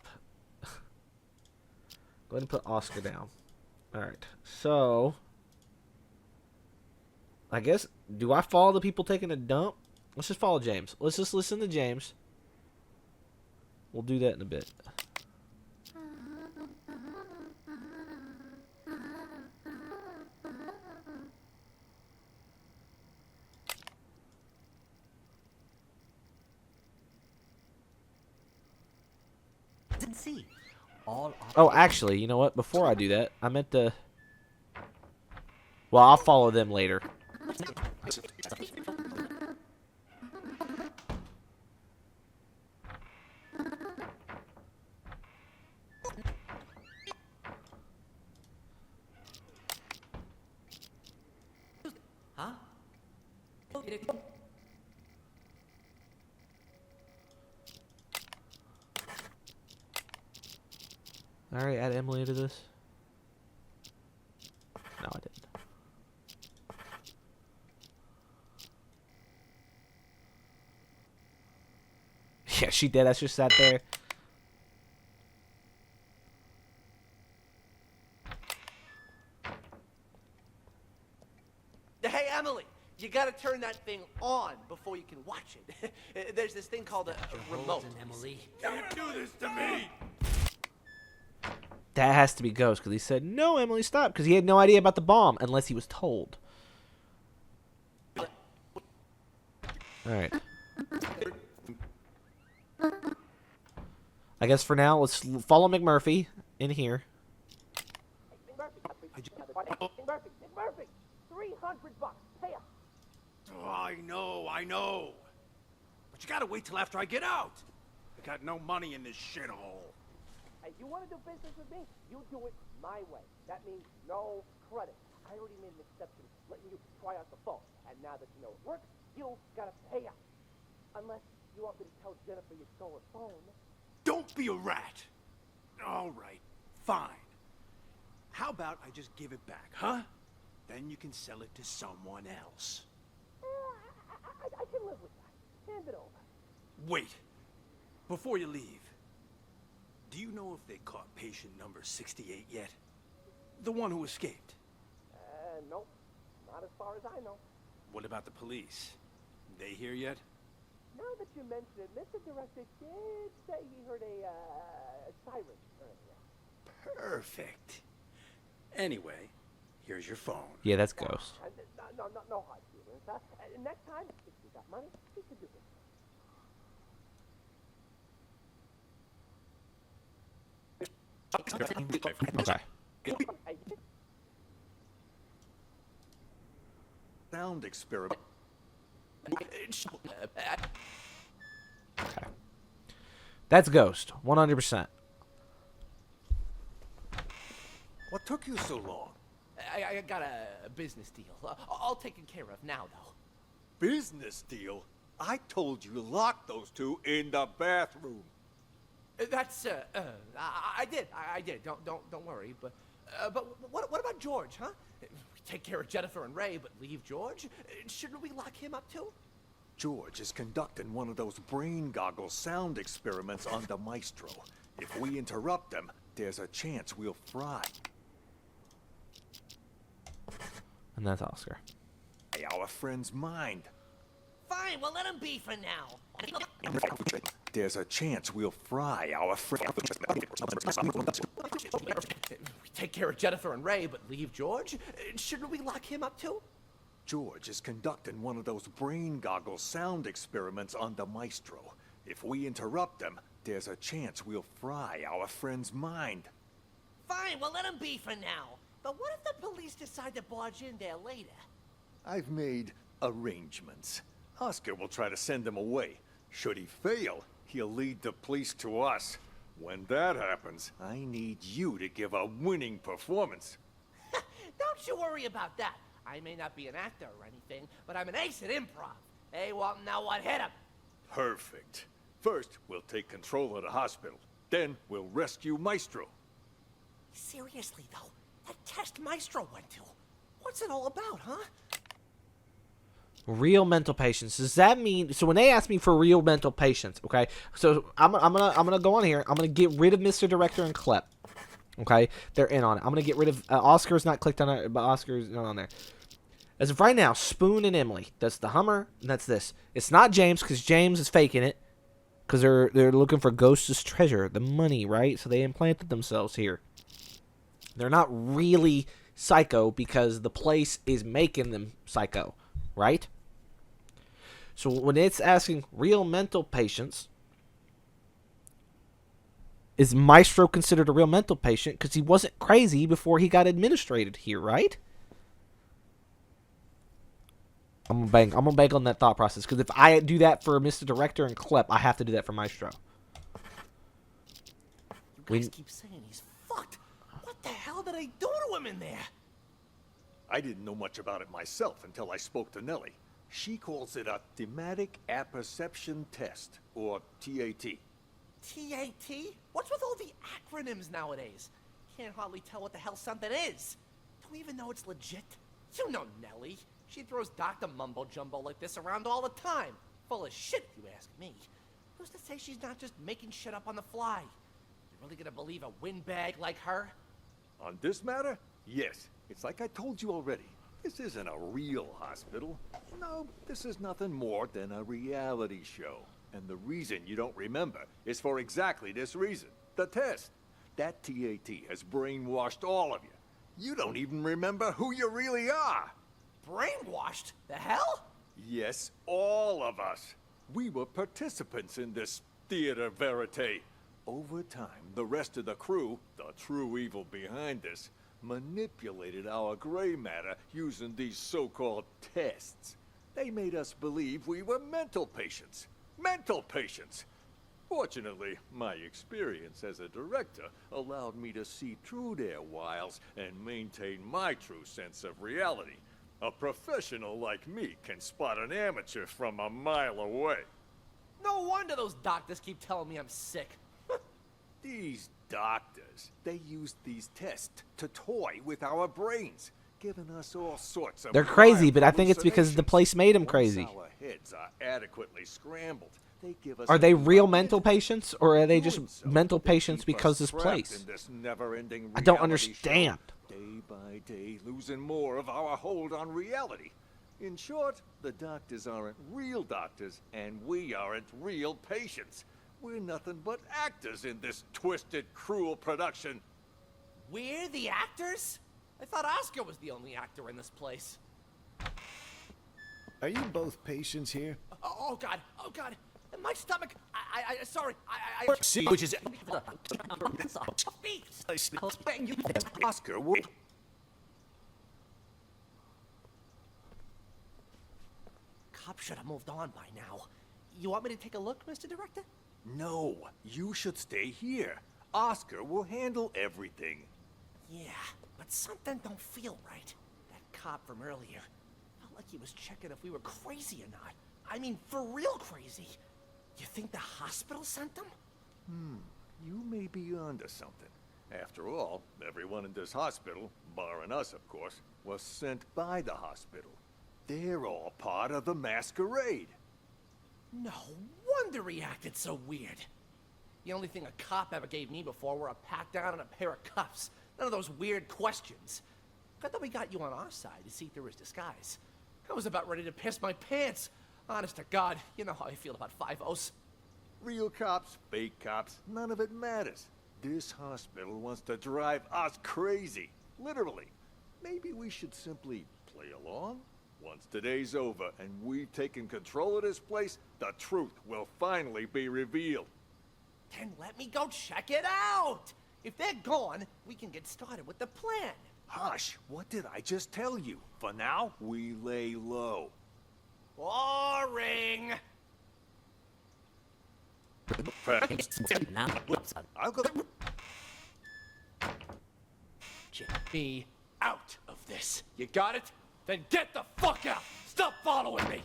[SPEAKER 3] Go ahead and put Oscar down. Alright. So, I guess, do I follow the people taking a dump? Let's just follow James. Let's just listen to James. We'll do that in a bit.
[SPEAKER 5] See. All
[SPEAKER 3] Oh, actually, you know what? Before I do that, I meant to... Well, I'll follow them later.
[SPEAKER 5] Huh?
[SPEAKER 3] Alright, add Emily to this. No, I didn't. Yeah, she did. I just sat there.
[SPEAKER 13] Hey, Emily, you gotta turn that thing on before you can watch it. There's this thing called a remote.
[SPEAKER 5] Emily.
[SPEAKER 10] Don't do this to me!
[SPEAKER 3] That has to be Ghost, because he said, no, Emily, stop, because he had no idea about the bomb, unless he was told. Alright. I guess for now, let's follow McMurphy in here.
[SPEAKER 7] Murphy, $300. Pay up.
[SPEAKER 10] Oh, I know. But you gotta wait till after I get out. I got no money in this shithole.
[SPEAKER 7] Hey, you want to do business with me? You do it my way. That means no credit. I already made an exception, letting you try out the phone. And now that you know it works, you gotta pay up. Unless you want me to tell Jennifer you stole her phone.
[SPEAKER 10] Don't be a rat. All right, fine. How about I just give it back, huh? Then you can sell it to someone else.
[SPEAKER 7] I can live with that. Hand it over.
[SPEAKER 10] Wait. Before you leave, do you know if they caught patient number 68 yet? The one who escaped?
[SPEAKER 7] Nope. Not as far as I know.
[SPEAKER 10] What about the police? They here yet?
[SPEAKER 7] Now that you mention it, Mr. Director did say he heard a siren earlier.
[SPEAKER 10] Perfect. Anyway, here's your phone.
[SPEAKER 3] Yeah, that's Ghost.
[SPEAKER 7] No hard feelings, huh? Next time, if you got money, we can do this.
[SPEAKER 3] Okay.
[SPEAKER 9] Sound experiment.
[SPEAKER 3] Okay. That's Ghost, 100%.
[SPEAKER 8] What took you so long?
[SPEAKER 13] I got a business deal. All taken care of now, though.
[SPEAKER 9] Business deal? I told you to lock those two in the bathroom.
[SPEAKER 13] That's I did. Don't worry. But what about George, huh? We take care of Jennifer and Ray, but leave George? Shouldn't we lock him up too?
[SPEAKER 9] George is conducting one of those brain goggle sound experiments on the Maestro. If we interrupt them, there's a chance we'll fry.
[SPEAKER 3] And that's Oscar.
[SPEAKER 9] Our friend's mind.
[SPEAKER 13] Fine, well let him be for now.
[SPEAKER 9] There's a chance we'll fry our friend.
[SPEAKER 13] We take care of Jennifer and Ray, but leave George? Shouldn't we lock him up too?
[SPEAKER 9] George is conducting one of those brain goggle sound experiments on the Maestro. If we interrupt them, there's a chance we'll fry our friend's mind.
[SPEAKER 13] Fine, well let him be for now. But what if the police decide to barge in there later?
[SPEAKER 9] I've made arrangements. Oscar will try to send them away. Should he fail, he'll lead the police to us. When that happens, I need you to give a winning performance.
[SPEAKER 13] Don't you worry about that. I may not be an actor or anything, but I'm an ace at improv. Hey, well, now what? Hit him!
[SPEAKER 9] Perfect. First, we'll take control of the hospital. Then, we'll rescue Maestro.
[SPEAKER 13] Seriously, though, that test Maestro went to, what's it all about, huh?
[SPEAKER 3] Real mental patients. Does that mean? So when they ask me for real mental patients, okay. So I'm gonna go on here. I'm gonna get rid of Mr. Director and Klep. Okay, they're in on it. I'm gonna get rid of Oscar's not clicked on it, but Oscar's not on there. As of right now, Spoon and Emily. That's the Hummer, and that's this. It's not James because James is faking it. Because they're looking for Ghost's treasure, the money, right? So they implanted themselves here. They're not really psycho because the place is making them psycho, right? So when it's asking real mental patients, is Maestro considered a real mental patient? Because he wasn't crazy before he got administrated here, right? I'm gonna bank on that thought process. Because if I do that for Mr. Director and Klep, I have to do that for Maestro.
[SPEAKER 13] You guys keep saying he's fucked. What the hell did I do to him in there?
[SPEAKER 9] I didn't know much about it myself until I spoke to Nellie. She calls it a thematic apperception test, or TAT.
[SPEAKER 13] TAT? What's with all the acronyms nowadays? Can't hardly tell what the hell something is. Do we even know it's legit? You know Nellie. She throws Dr. Mumbo Jumbo like this around all the time. Full of shit, if you ask me. Who's to say she's not just making shit up on the fly? You really gonna believe a windbag like her?
[SPEAKER 9] On this matter? Yes. It's like I told you already. This isn't a real hospital. No, this is nothing more than a reality show. And the reason you don't remember is for exactly this reason. The test. That TAT has brainwashed all of you. You don't even remember who you really are.
[SPEAKER 13] Brainwashed? The hell?
[SPEAKER 9] Yes, all of us. We were participants in this theater verite. Over time, the rest of the crew, the true evil behind this, manipulated our gray matter using these so-called tests. They made us believe we were mental patients. Mental patients! Fortunately, my experience as a director allowed me to see through their wiles and maintain my true sense of reality. A professional like me can spot an amateur from a mile away.
[SPEAKER 13] No wonder those doctors keep telling me I'm sick.
[SPEAKER 9] These doctors, they used these tests to toy with our brains, giving us all sorts of...
[SPEAKER 3] They're crazy, but I think it's because the place made them crazy.
[SPEAKER 9] Once our heads are adequately scrambled, they give us...
[SPEAKER 3] Are they real mental patients, or are they just mental patients because this place?
[SPEAKER 9] In this never-ending
[SPEAKER 3] I don't
[SPEAKER 9] reality
[SPEAKER 3] understand.
[SPEAKER 9] show, day by day, losing more of our hold on reality. In short, the doctors aren't real doctors, and we aren't real patients. We're nothing but actors in this twisted, cruel production.
[SPEAKER 13] We're the actors? I thought Oscar was the only actor in this place.
[SPEAKER 14] Are you both patients here?
[SPEAKER 13] Oh God, oh God. My stomach, sorry,
[SPEAKER 14] See, which is...
[SPEAKER 9] Oscar, what?
[SPEAKER 13] Cop should have moved on by now. You want me to take a look, Mr. Director?
[SPEAKER 9] No, you should stay here. Oscar will handle everything.
[SPEAKER 13] Yeah, but something don't feel right. That cop from earlier felt like he was checking if we were crazy or not. I mean, for real crazy. You think the hospital sent them?
[SPEAKER 9] You may be onto something. After all, everyone in this hospital, barring us of course, was sent by the hospital. They're all part of the masquerade.
[SPEAKER 13] No wonder he acted so weird. The only thing a cop ever gave me before were a pat down and a pair of cuffs. None of those weird questions. Good that we got you on our side to see through his disguise. I was about ready to piss my pants. Honest to God, you know how I feel about 5-0s.
[SPEAKER 9] Real cops, fake cops, none of it matters. This hospital wants to drive us crazy. Literally. Maybe we should simply play along? Once today's over and we've taken control of this place, the truth will finally be revealed.
[SPEAKER 13] Then let me go check it out! If they're gone, we can get started with the plan.
[SPEAKER 9] Hush! What did I just tell you? For now, we lay low.
[SPEAKER 13] Boring!
[SPEAKER 9] I'll go...
[SPEAKER 13] Get me out of this. You got it? Then get the fuck out! Stop following me!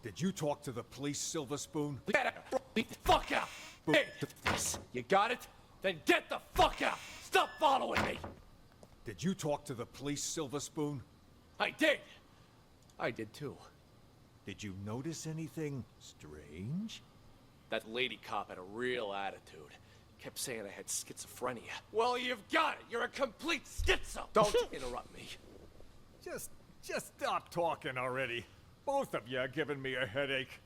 [SPEAKER 8] Did you talk to the police, Silver Spoon?
[SPEAKER 13] Get the fuck out! Hey, this. You got it? Then get the fuck out! Stop Stop following me!
[SPEAKER 12] Did you talk to the police, Silver Spoon?
[SPEAKER 13] I did! I did too.
[SPEAKER 12] Did you notice anything strange?
[SPEAKER 13] That lady cop had a real attitude. Kept saying I had schizophrenia. Well, you've got it! You're a complete schizo! Don't interrupt me.
[SPEAKER 12] Just stop talking already. Both of you are giving me a headache.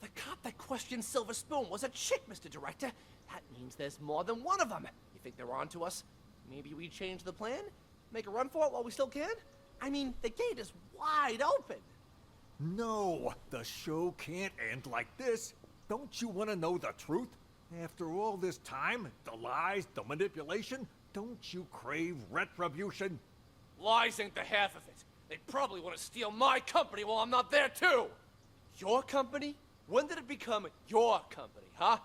[SPEAKER 13] The cop that questioned Silver Spoon was a chick, Mr. Director. That means there's more than one of them. You think they're on to us? Maybe we change the plan? Make a run for it while we still can? I mean, the gate is wide open.
[SPEAKER 12] No, the show can't end like this. Don't you want to know the truth? After all this time, the lies, the manipulation, don't you crave retribution?
[SPEAKER 13] Lies ain't the half of it. They probably want to steal my company while I'm not there, too. Your company? When did it become your company, huh?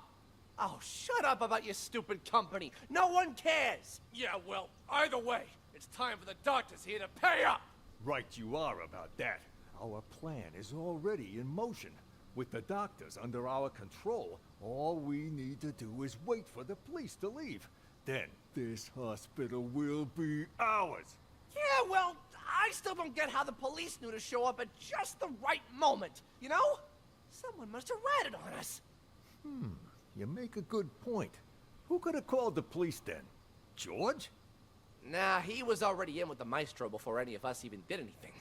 [SPEAKER 13] Oh, shut up about your stupid company. No one cares. Yeah, well, either way, it's time for the doctors here to pay up.
[SPEAKER 12] Right you are about that. Our plan is already in motion. With the doctors under our control, all we need to do is wait for the police to leave. Then this hospital will be ours.
[SPEAKER 13] Yeah, well, I still don't get how the police knew to show up at just the right moment, you know? Someone must have ratted on us.
[SPEAKER 12] You make a good point. Who could have called the police then? George?
[SPEAKER 13] Nah, he was already in with the maestro before any of us even did anything.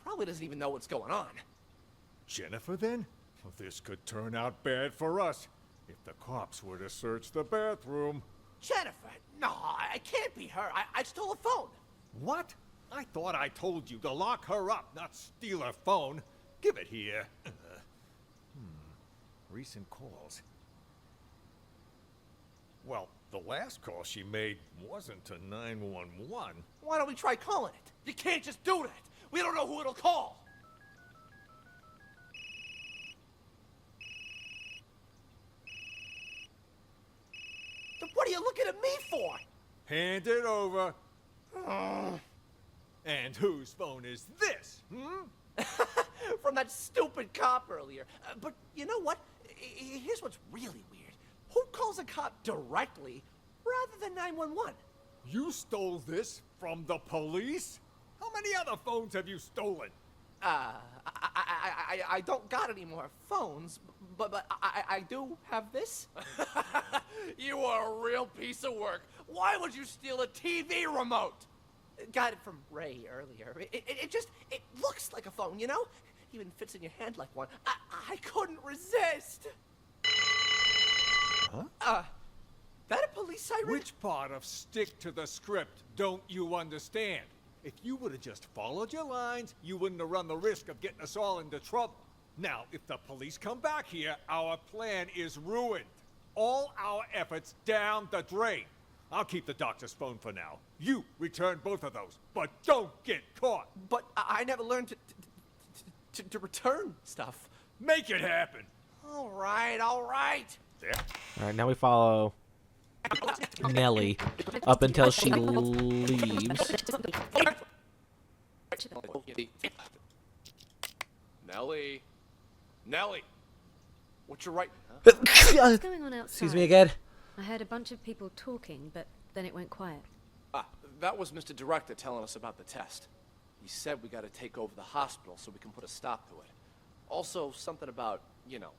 [SPEAKER 13] Probably doesn't even know what's going on.
[SPEAKER 12] Jennifer then? Well, this could turn out bad for us. If the cops were to search the bathroom.
[SPEAKER 13] Jennifer? No, I can't be her. I stole a phone.
[SPEAKER 12] What? I thought I told you to lock her up, not steal her phone. Give it here. Recent calls. Well, the last call she made wasn't to 911.
[SPEAKER 13] Why don't we try calling it? You can't just do that. We don't know who it'll call. Then what are you looking at me for?
[SPEAKER 12] Hand it over. And whose phone is this?
[SPEAKER 13] From that stupid cop earlier. But you know what? Here's what's really weird. Who calls a cop directly rather than 911?
[SPEAKER 12] You stole this from the police? How many other phones have you stolen?
[SPEAKER 13] I don't got any more phones, but I do have this. You are a real piece of work. Why would you steal a TV remote? Got it from Ray earlier. It looks like a phone, you know? Even fits in your hand like one. I couldn't resist.
[SPEAKER 12] Huh?
[SPEAKER 13] That a police siren?
[SPEAKER 12] Which part of stick to the script don't you understand? If you would have just followed your lines, you wouldn't have run the risk of getting us all into trouble. Now, if the police come back here, our plan is ruined. All our efforts down the drain. I'll keep the doctor's phone for now. You return both of those, but don't get caught.
[SPEAKER 13] But I never learned to return stuff.
[SPEAKER 12] Make it happen.
[SPEAKER 13] All right.
[SPEAKER 12] There.
[SPEAKER 3] All right, now we follow Nellie up until she leaves.
[SPEAKER 13] Nellie, what you writing, huh?
[SPEAKER 1] What's going on outside?
[SPEAKER 3] Excuse me again?
[SPEAKER 1] I heard a bunch of people talking, but then it went quiet.
[SPEAKER 13] That was Mr. Director telling us about the test. He said we gotta take over the hospital so we can put a stop to it. Also, something about, you know,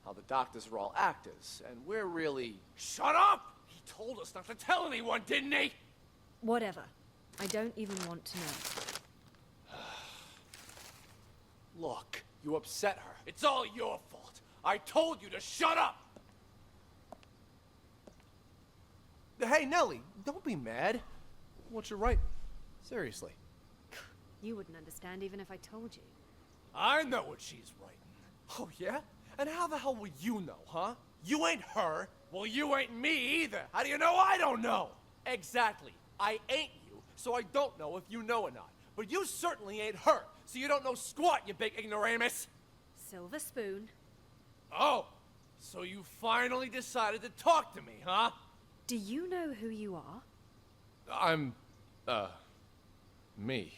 [SPEAKER 13] how the doctors are all actors, and we're really... Shut up! He told us not to tell anyone, didn't he?
[SPEAKER 1] Whatever. I don't even want to know.
[SPEAKER 13] Look, you upset her. It's all your fault. I told you to shut up! Hey, Nellie, don't be mad. What you writing? Seriously.
[SPEAKER 1] You wouldn't understand even if I told you.
[SPEAKER 13] I know what she's writing. Oh, yeah? And how the hell will you know, huh? You ain't her. Well, you ain't me either. How do you know I don't know? Exactly. I ain't you, so I don't know if you know or not. But you certainly ain't her, so you don't know squat, you big ignoramus.
[SPEAKER 1] Silver Spoon.
[SPEAKER 13] Oh, so you finally decided to talk to me, huh?
[SPEAKER 1] Do you know who you are?
[SPEAKER 13] I'm, me,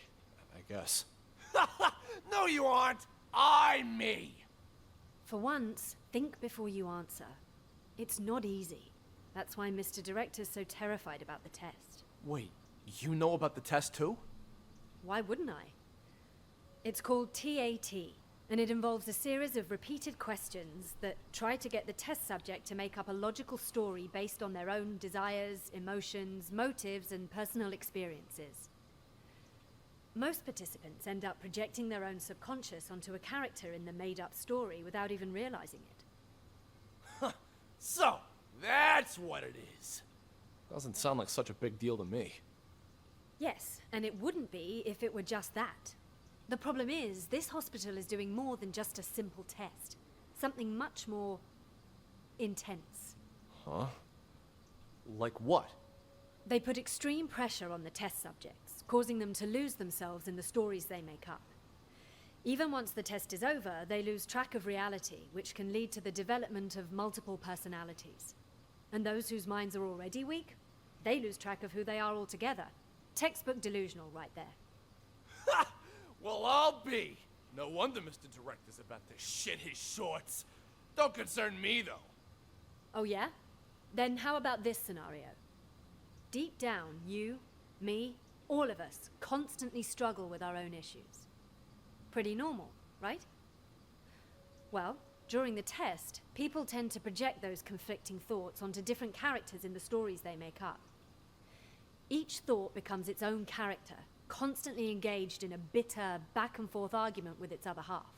[SPEAKER 13] I guess. No, you aren't. I'm me.
[SPEAKER 1] For once, think before you answer. It's not easy. That's why Mr. Director's so terrified about the test.
[SPEAKER 13] Wait, you know about the test too?
[SPEAKER 1] Why wouldn't I? It's called TAT, and it involves a series of repeated questions that try to get the test subject to make up a logical story based on their own desires, emotions, motives, and personal experiences. Most participants end up projecting their own subconscious onto a character in the made-up story without even realizing it.
[SPEAKER 13] So, that's what it is. Doesn't sound like such a big deal to me.
[SPEAKER 1] Yes, and it wouldn't be if it were just that. The problem is, this hospital is doing more than just a simple test. Something much more intense.
[SPEAKER 13] Huh? Like what?
[SPEAKER 1] They put extreme pressure on the test subjects, causing them to lose themselves in the stories they make up. Even once the test is over, they lose track of reality, which can lead to the development of multiple personalities. And those whose minds are already weak, they lose track of who they are altogether. Textbook delusional right there.
[SPEAKER 13] Ha! Well, I'll be. No wonder Mr. Director's about to shit his shorts. Don't concern me, though.
[SPEAKER 1] Oh yeah? Then how about this scenario? Deep down, you, me, all of us constantly struggle with our own issues. Pretty normal, right? Well, during the test, people tend to project those conflicting thoughts onto different characters in the stories they make up. Each thought becomes its own character, constantly engaged in a bitter, back-and-forth argument with its other half.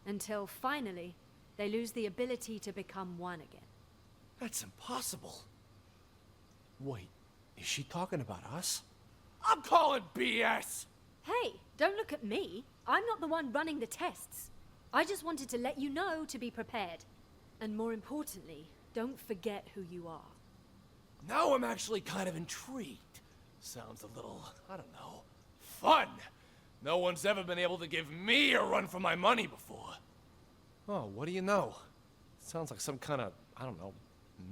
[SPEAKER 1] Until, finally, they lose the ability to become one again.
[SPEAKER 13] That's impossible. Wait, is she talking about us? I'm calling BS!
[SPEAKER 1] Hey, don't look at me. I'm not the one running the tests. I just wanted to let you know to be prepared. And more importantly, don't forget who you are.
[SPEAKER 13] Now I'm actually kind of intrigued. Sounds a little, I don't know, fun. No one's ever been able to give me a run for my money before. Oh, what do you know? Sounds like some kind of, I don't know,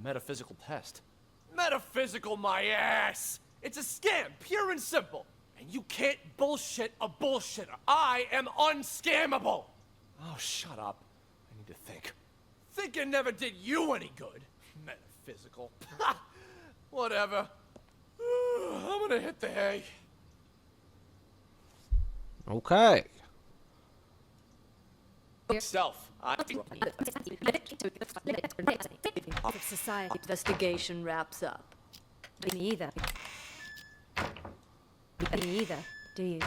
[SPEAKER 13] metaphysical test. Metaphysical my ass! It's a scam, pure and simple. And you can't bullshit a bullshitter. I am unscammable. Oh, shut up. I need to think. Thinking never did you any good. Metaphysical. Whatever. I'm gonna hit the hay.
[SPEAKER 3] Okay.
[SPEAKER 13] Self.
[SPEAKER 1] If society investigation wraps up. Me either. Me either, do you?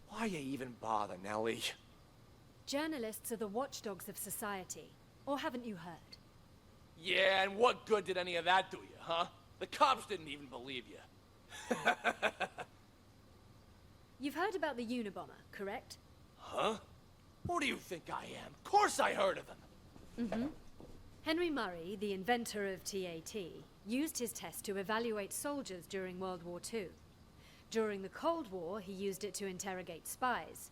[SPEAKER 13] Why you even bother, Nellie?
[SPEAKER 1] Journalists are the watchdogs of society. Or haven't you heard?
[SPEAKER 13] Yeah, and what good did any of that do you, huh? The cops didn't even believe you.
[SPEAKER 1] You've heard about the Unabomber, correct?
[SPEAKER 13] Huh? Who do you think I am? Of course I heard of him.
[SPEAKER 1] Mm-hmm. Henry Murray, the inventor of TAT, used his test to evaluate soldiers during World War II. During the Cold War, he used it to interrogate spies.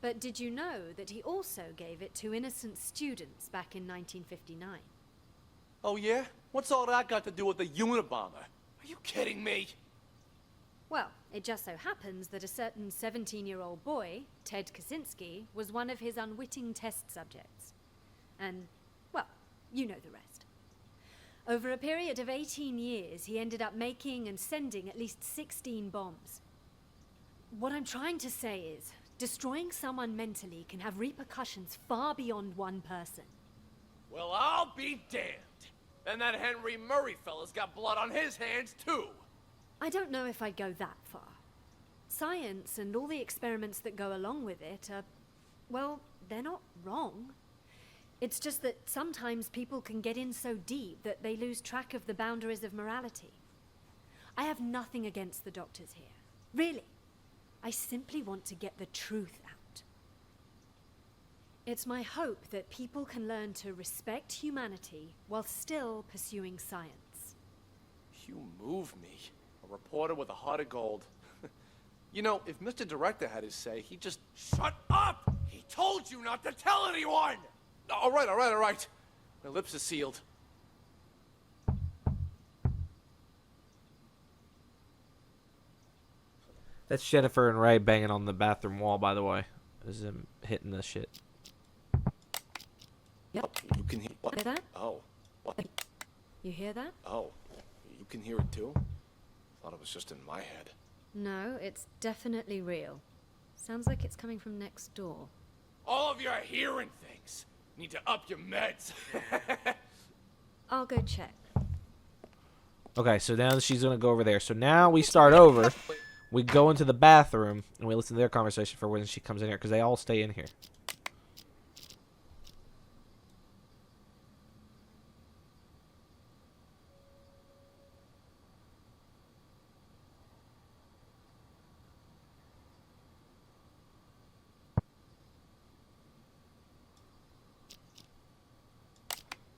[SPEAKER 1] But did you know that he also gave it to innocent students back in 1959?
[SPEAKER 13] Oh yeah? What's all that got to do with the Unabomber? Are you kidding me?
[SPEAKER 1] Well, it just so happens that a certain 17-year-old boy, Ted Kaczynski, was one of his unwitting test subjects. And, well, you know the rest. Over a period of 18 years, he ended up making and sending at least 16 bombs. What I'm trying to say is, destroying someone mentally can have repercussions far beyond one person.
[SPEAKER 13] Well, I'll be damned. And that Henry Murray fella's got blood on his hands, too.
[SPEAKER 1] I don't know if I'd go that far. Science and all the experiments that go along with it are, well, they're not wrong. It's just that sometimes people can get in so deep that they lose track of the boundaries of morality. I have nothing against the doctors here. Really. I simply want to get the truth out. It's my hope that people can learn to respect humanity while still pursuing science.
[SPEAKER 13] You move me. A reporter with a heart of gold. You know, if Mr. Director had his say, he'd just... Shut up! He told you not to tell anyone! All right. My lips are sealed.
[SPEAKER 3] That's Jennifer and Ray banging on the bathroom wall, by the way. As him hitting this shit.
[SPEAKER 1] Yep.
[SPEAKER 13] You can hear
[SPEAKER 1] Hear that?
[SPEAKER 13] Oh.
[SPEAKER 1] You hear that?
[SPEAKER 6] Oh, you can hear it too? Thought it was just in my head.
[SPEAKER 1] No, it's definitely real. Sounds like it's coming from next door.
[SPEAKER 13] All of you are hearing things. Need to up your meds.
[SPEAKER 1] I'll go check.
[SPEAKER 3] Okay, so now she's gonna go over there. So now we start over. We go into the bathroom and we listen to their conversation for when she comes in here because they all stay in here.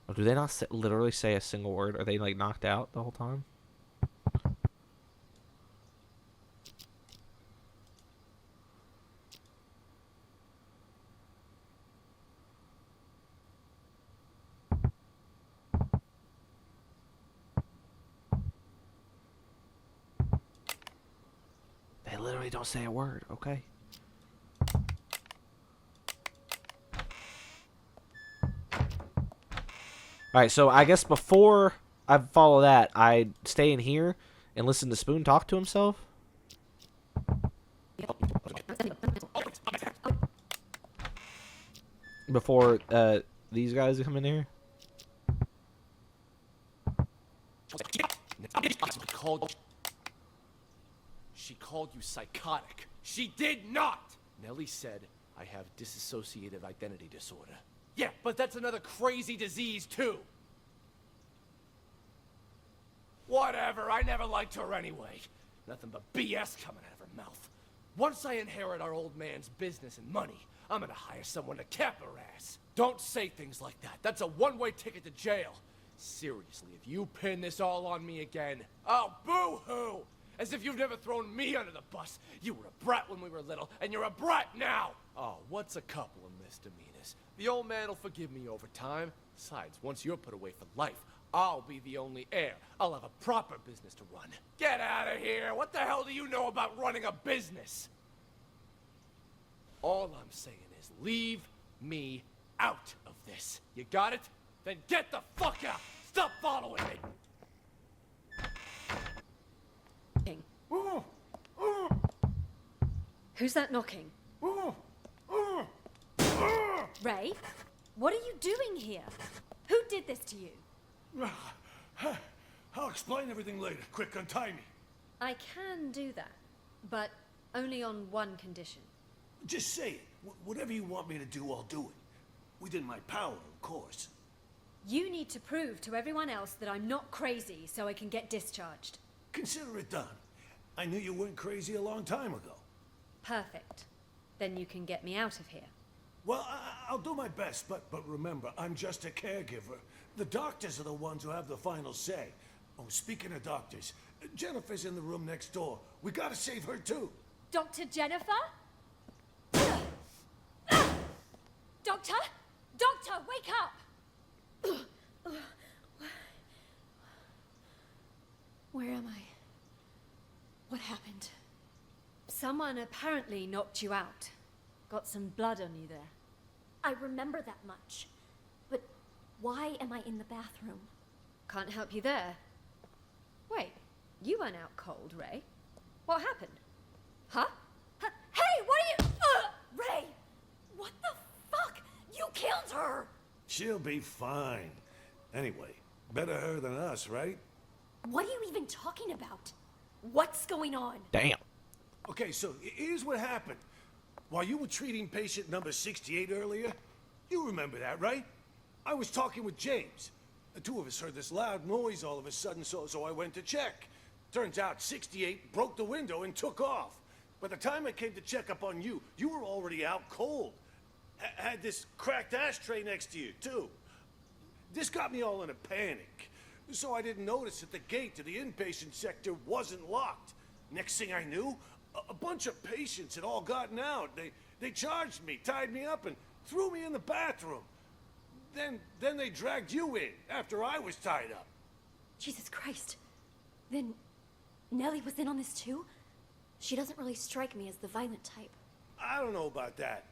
[SPEAKER 3] Oh, do they not literally say a single word? Are they like knocked out the whole time? They literally don't say a word, okay? Alright, so I guess before I follow that, I stay in here and listen to Spoon talk to himself. Before these guys come in here.
[SPEAKER 13] She called you psychotic. She did not! Nellie said I have dissociative identity disorder. Yeah, but that's another crazy disease, too. Whatever, I never liked her anyway. Nothing but BS coming out of her mouth. Once I inherit our old man's business and money, I'm gonna hire someone to cap her ass. Don't say things like that. That's a one-way ticket to jail. Seriously, if you pin this all on me again, oh, boo-hoo! As if you've never thrown me under the bus. You were a brat when we were little, and you're a brat now! Oh, what's a couple of misdemeanors? The old man will forgive me over time. Besides, once you're put away for life, I'll be the only heir. I'll have a proper business to run. Get out of here! What the hell do you know about running a business? All I'm saying is leave me out of this. You got it? Then get the fuck out! Stop following me!
[SPEAKER 1] Who's that knocking? Ray? What are you doing here? Who did this to you?
[SPEAKER 14] I'll explain everything later. Quick, untie me.
[SPEAKER 1] I can do that, but only on one condition.
[SPEAKER 14] Just say it. Whatever you want me to do, I'll do it. Within my power, of course.
[SPEAKER 1] You need to prove to everyone else that I'm not crazy so I can get discharged.
[SPEAKER 14] Consider it done. I knew you weren't crazy a long time ago.
[SPEAKER 1] Perfect. Then you can get me out of here.
[SPEAKER 14] Well, I'll do my best, but remember, I'm just a caregiver. The doctors are the ones who have the final say. Oh, speaking of doctors, Jennifer's in the room next door. We gotta save her too.
[SPEAKER 1] Dr. Jennifer? Doctor? Doctor, wake up!
[SPEAKER 2] Where am I? What happened?
[SPEAKER 1] Someone apparently knocked you out. Got some blood on you there.
[SPEAKER 2] I remember that much. But why am I in the bathroom?
[SPEAKER 1] Can't help you there. Wait, you weren't out cold, Ray. What happened? Huh? Hey, what are you...
[SPEAKER 2] Ray! What the fuck? You killed her!
[SPEAKER 14] She'll be fine. Anyway, better her than us, right?
[SPEAKER 2] What are you even talking about? What's going on?
[SPEAKER 3] Damn.
[SPEAKER 14] Okay, so here's what happened. While you were treating patient number 68 earlier, you remember that, right? I was talking with James. The two of us heard this loud noise all of a sudden, so I went to check. Turns out 68 broke the window and took off. By the time I came to check up on you, you were already out cold. Had this cracked ashtray next to you, too. This got me all in a panic. So I didn't notice that the gate to the inpatient sector wasn't locked. Next thing I knew, a bunch of patients had all gotten out. They charged me, tied me up, and threw me in the bathroom. Then they dragged you in after I was tied up.
[SPEAKER 2] Jesus Christ. Then Nellie was in on this too? She doesn't really strike me as the violent type.
[SPEAKER 14] I don't know about that,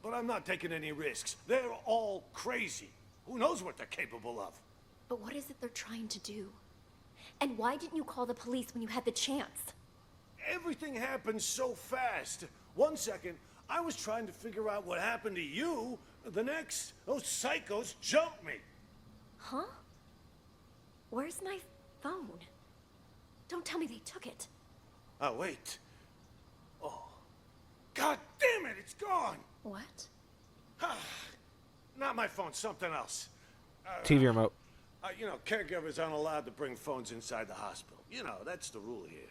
[SPEAKER 14] but I'm not taking any risks. They're all crazy. Who knows what they're capable of?
[SPEAKER 2] But what is it they're trying to do? And why didn't you call the police when you had the chance?
[SPEAKER 14] Everything happened so fast. 1 second, I was trying to figure out what happened to you. The next, those psychos jumped me.
[SPEAKER 2] Huh? Where's my phone? Don't tell me they took it.
[SPEAKER 14] Oh, wait. Oh. God damn it, it's gone!
[SPEAKER 2] What?
[SPEAKER 14] Not my phone, something else.
[SPEAKER 3] TV remote.
[SPEAKER 14] You know, caregivers aren't allowed to bring phones inside the hospital. You know, that's the rule here.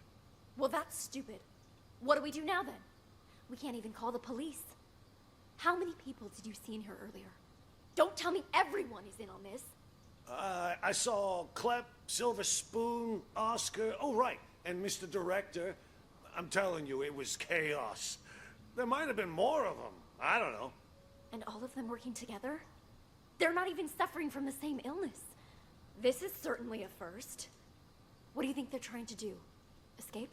[SPEAKER 2] Well, that's stupid. What do we do now then? We can't even call the police. How many people did you see in here earlier? Don't tell me everyone is in on this.
[SPEAKER 14] I saw Clep, Silver Spoon, Oscar, oh right, and Mr. Director. I'm telling you, it was chaos. There might have been more of them. I don't know.
[SPEAKER 2] And all of them working together? They're not even suffering from the same illness. This is certainly a first. What do you think they're trying to do? Escape?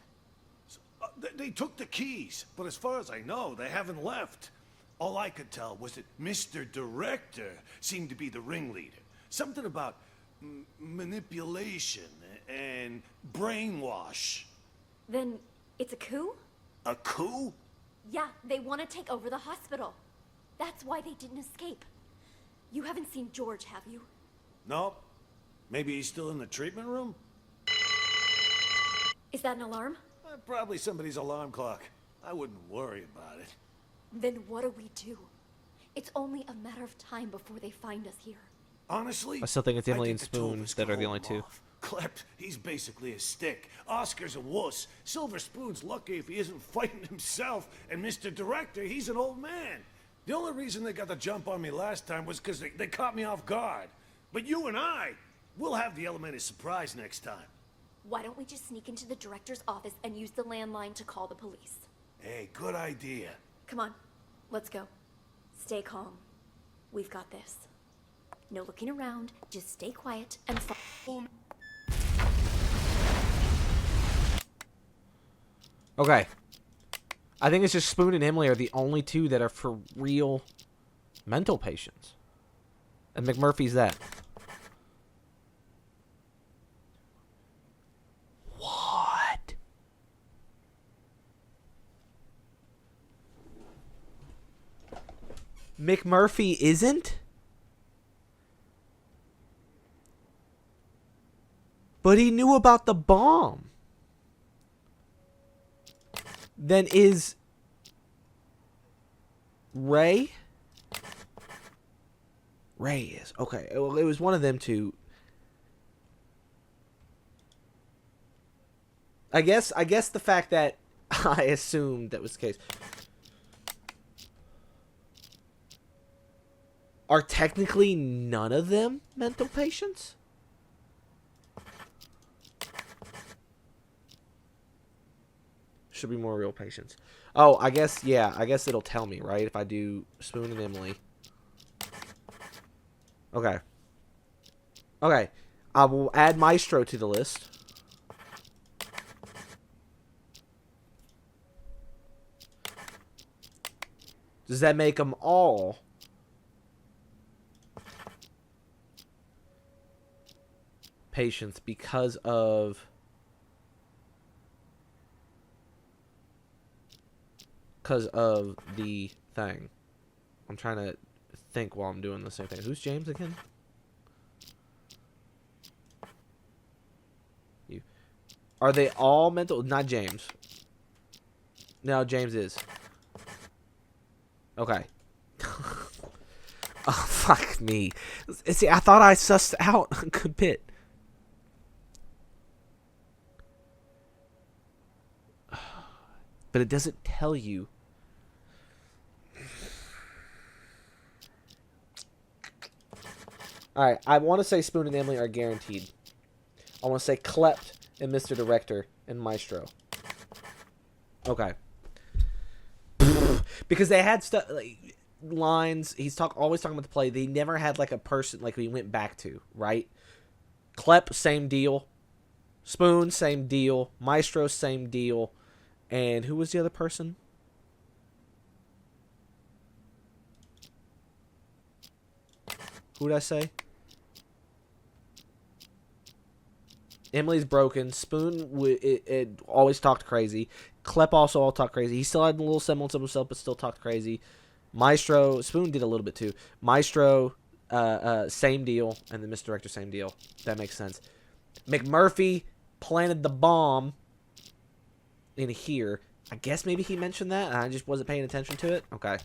[SPEAKER 14] They took the keys, but as far as I know, they haven't left. All I could tell was that Mr. Director seemed to be the ringleader. Something about manipulation and brainwash.
[SPEAKER 2] Then it's a coup?
[SPEAKER 14] A coup?
[SPEAKER 2] Yeah, they want to take over the hospital. That's why they didn't escape. You haven't seen George, have you?
[SPEAKER 14] No. Maybe he's still in the treatment room?
[SPEAKER 2] Is that an alarm?
[SPEAKER 14] Probably somebody's alarm clock. I wouldn't worry about it.
[SPEAKER 2] Then what do we do? It's only a matter of time before they find us here.
[SPEAKER 14] Honestly,
[SPEAKER 3] I still think it's Emily
[SPEAKER 14] I
[SPEAKER 3] and
[SPEAKER 14] think the two of
[SPEAKER 3] Spoon
[SPEAKER 14] us
[SPEAKER 3] that
[SPEAKER 14] could
[SPEAKER 3] are the
[SPEAKER 14] hold
[SPEAKER 3] only
[SPEAKER 14] him
[SPEAKER 3] two.
[SPEAKER 14] off. Clep, he's basically a stick. Oscar's a wuss. Silver Spoon's lucky if he isn't fighting himself. And Mr. Director, he's an old man. The only reason they got the jump on me last time was because they caught me off guard. But you and we'll have the element of surprise next time.
[SPEAKER 2] Why don't we just sneak into the director's office and use the landline to call the police?
[SPEAKER 14] Hey, good idea.
[SPEAKER 2] Come on, let's go. Stay calm. We've got this. No looking around, just stay quiet and follow.
[SPEAKER 3] Okay. I think it's just Spoon and Emily are the only two that are for real mental patients. And McMurphy's that. What? McMurphy isn't? But he knew about the bomb. Then is Ray? Ray is. Okay. Well, it was one of them two. I guess the fact that I assumed that was the case. Are technically none of them mental patients? Should be more real patients. Oh, I guess, yeah. I guess it'll tell me, right? If I do Spoon and Emily. Okay. Okay. I will add Maestro to the list. Does that make them all patients because of the thing? I'm trying to think while I'm doing the same thing. Who's James again? You. Are they all mental? Not James. No, James is. Okay. Oh, fuck me. See, I thought I sussed out a good bit. But it doesn't tell you. Alright, I want to say Spoon and Emily are guaranteed. I want to say Klept and Mr. Director and Maestro. Okay. Because they had stuff like lines. He's always talking about the play. They never had like a person like we went back to, right? Klep, same deal. Spoon, same deal. Maestro, same deal. And who was the other person? Who did I say? Emily's broken. Spoon it always talked crazy. Klep also all talked crazy. He still had a little semblance of himself, but still talked crazy. Maestro, Spoon did a little bit too. Maestro, same deal, and the misdirector, same deal. That makes sense. McMurphy planted the bomb in here. I guess maybe he mentioned that, and I just wasn't paying attention to it. Okay.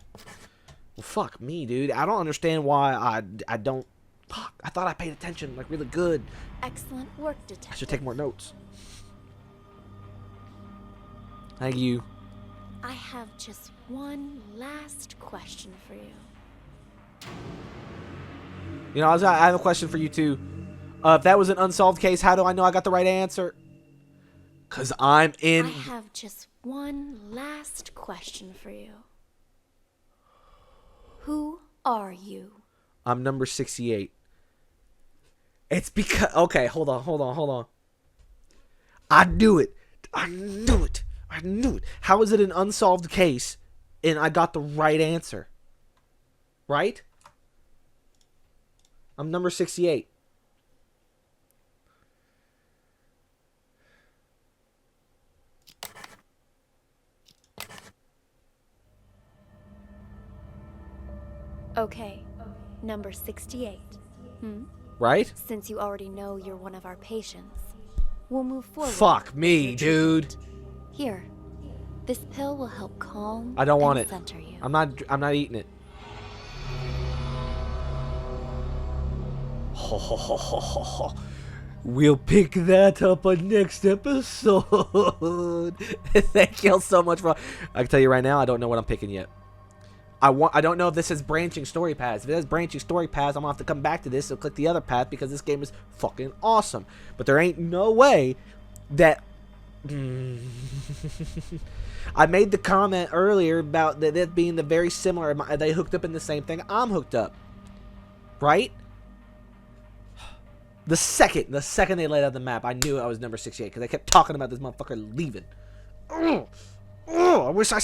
[SPEAKER 3] Well, fuck me, dude. I don't understand why I don't. Fuck. I thought I paid attention, like, really good.
[SPEAKER 2] Excellent work, detective.
[SPEAKER 3] I should take more notes. Thank you.
[SPEAKER 2] I have just one last question for you.
[SPEAKER 3] You know, I have a question for you, too. If that was an unsolved case, how do I know I got the right answer? Because I'm in...
[SPEAKER 2] I have just one last question for you. Who are you?
[SPEAKER 3] I'm number 68. It's because... Okay, hold on. I knew it. I knew it. How is it an unsolved case and I got the right answer? Right? I'm number 68.
[SPEAKER 2] Okay, number 68.
[SPEAKER 3] Right?
[SPEAKER 2] Since you already know you're one of our patients, we'll move forward.
[SPEAKER 3] Fuck me, dude.
[SPEAKER 2] Here, this pill will help calm
[SPEAKER 3] I don't want
[SPEAKER 2] and
[SPEAKER 3] it.
[SPEAKER 2] center you.
[SPEAKER 3] I'm not eating it. We'll pick that up on next episode. Thank you all so much for... I can tell you right now, I don't know what I'm picking yet. I don't know if this has branching story paths. If it has branching story paths, I'm gonna have to come back to this and click the other path because this game is fucking awesome. But there ain't no way that... I made the comment earlier about that being the very similar. They hooked up in the same thing. I'm hooked up. Right? The second they laid out the map, I knew I was number 68 because they kept talking about this motherfucker leaving. I wish I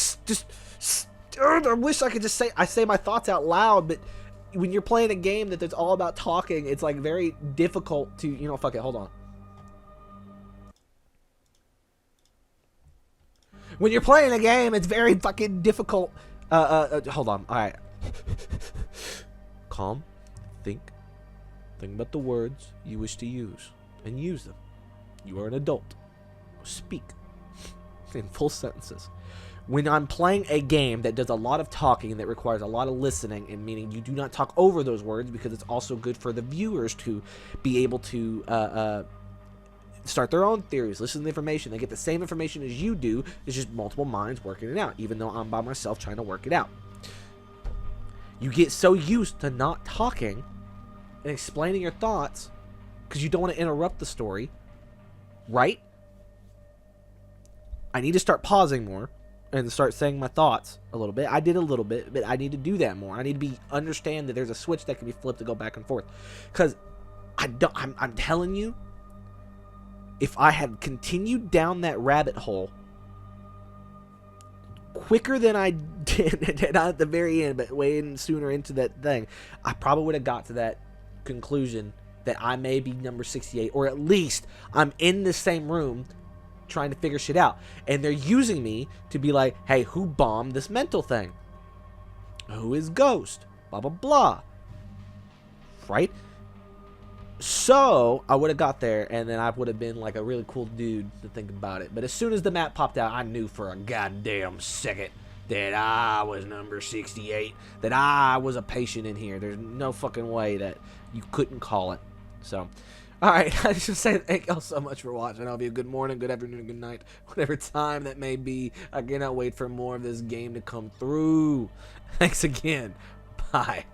[SPEAKER 3] could just say my thoughts out loud, but when you're playing a game that's all about talking, it's like very difficult to, you know, fuck it, hold on. When you're playing a game, it's very fucking difficult. Hold on. All right. Calm. Think about the words you wish to use and use them. You are an adult. Speak in full sentences. When I'm playing a game that does a lot of talking, that requires a lot of listening, and meaning you do not talk over those words because it's also good for the viewers to be able to start their own theories, listen to the information. They get the same information as you do. It's just multiple minds working it out, even though I'm by myself trying to work it out. You get so used to not talking and explaining your thoughts because you don't want to interrupt the story, right? I need to start pausing more and start saying my thoughts a little bit. I did a little bit, but I need to do that more. I need to understand that there's a switch that can be flipped to go back and forth. Because I'm telling you, if I had continued down that rabbit hole quicker than I did, not at the very end, but way sooner into that thing, I probably would have got to that conclusion that I may be number 68, or at least I'm in the same room trying to figure shit out. And they're using me to be like, hey, who bombed this mental thing? Who is Ghost? Blah, blah, blah. Right? So, I would have got there, and then I would have been like a really cool dude to think about it. But as soon as the map popped out, I knew for a goddamn second that I was number 68. That I was a patient in here. There's no fucking way that you couldn't call it. So, alright, I just want to say thank y'all so much for watching. I'll be a good morning, good afternoon, good night, whatever time that may be. I cannot wait for more of this game to come through. Thanks again. Bye.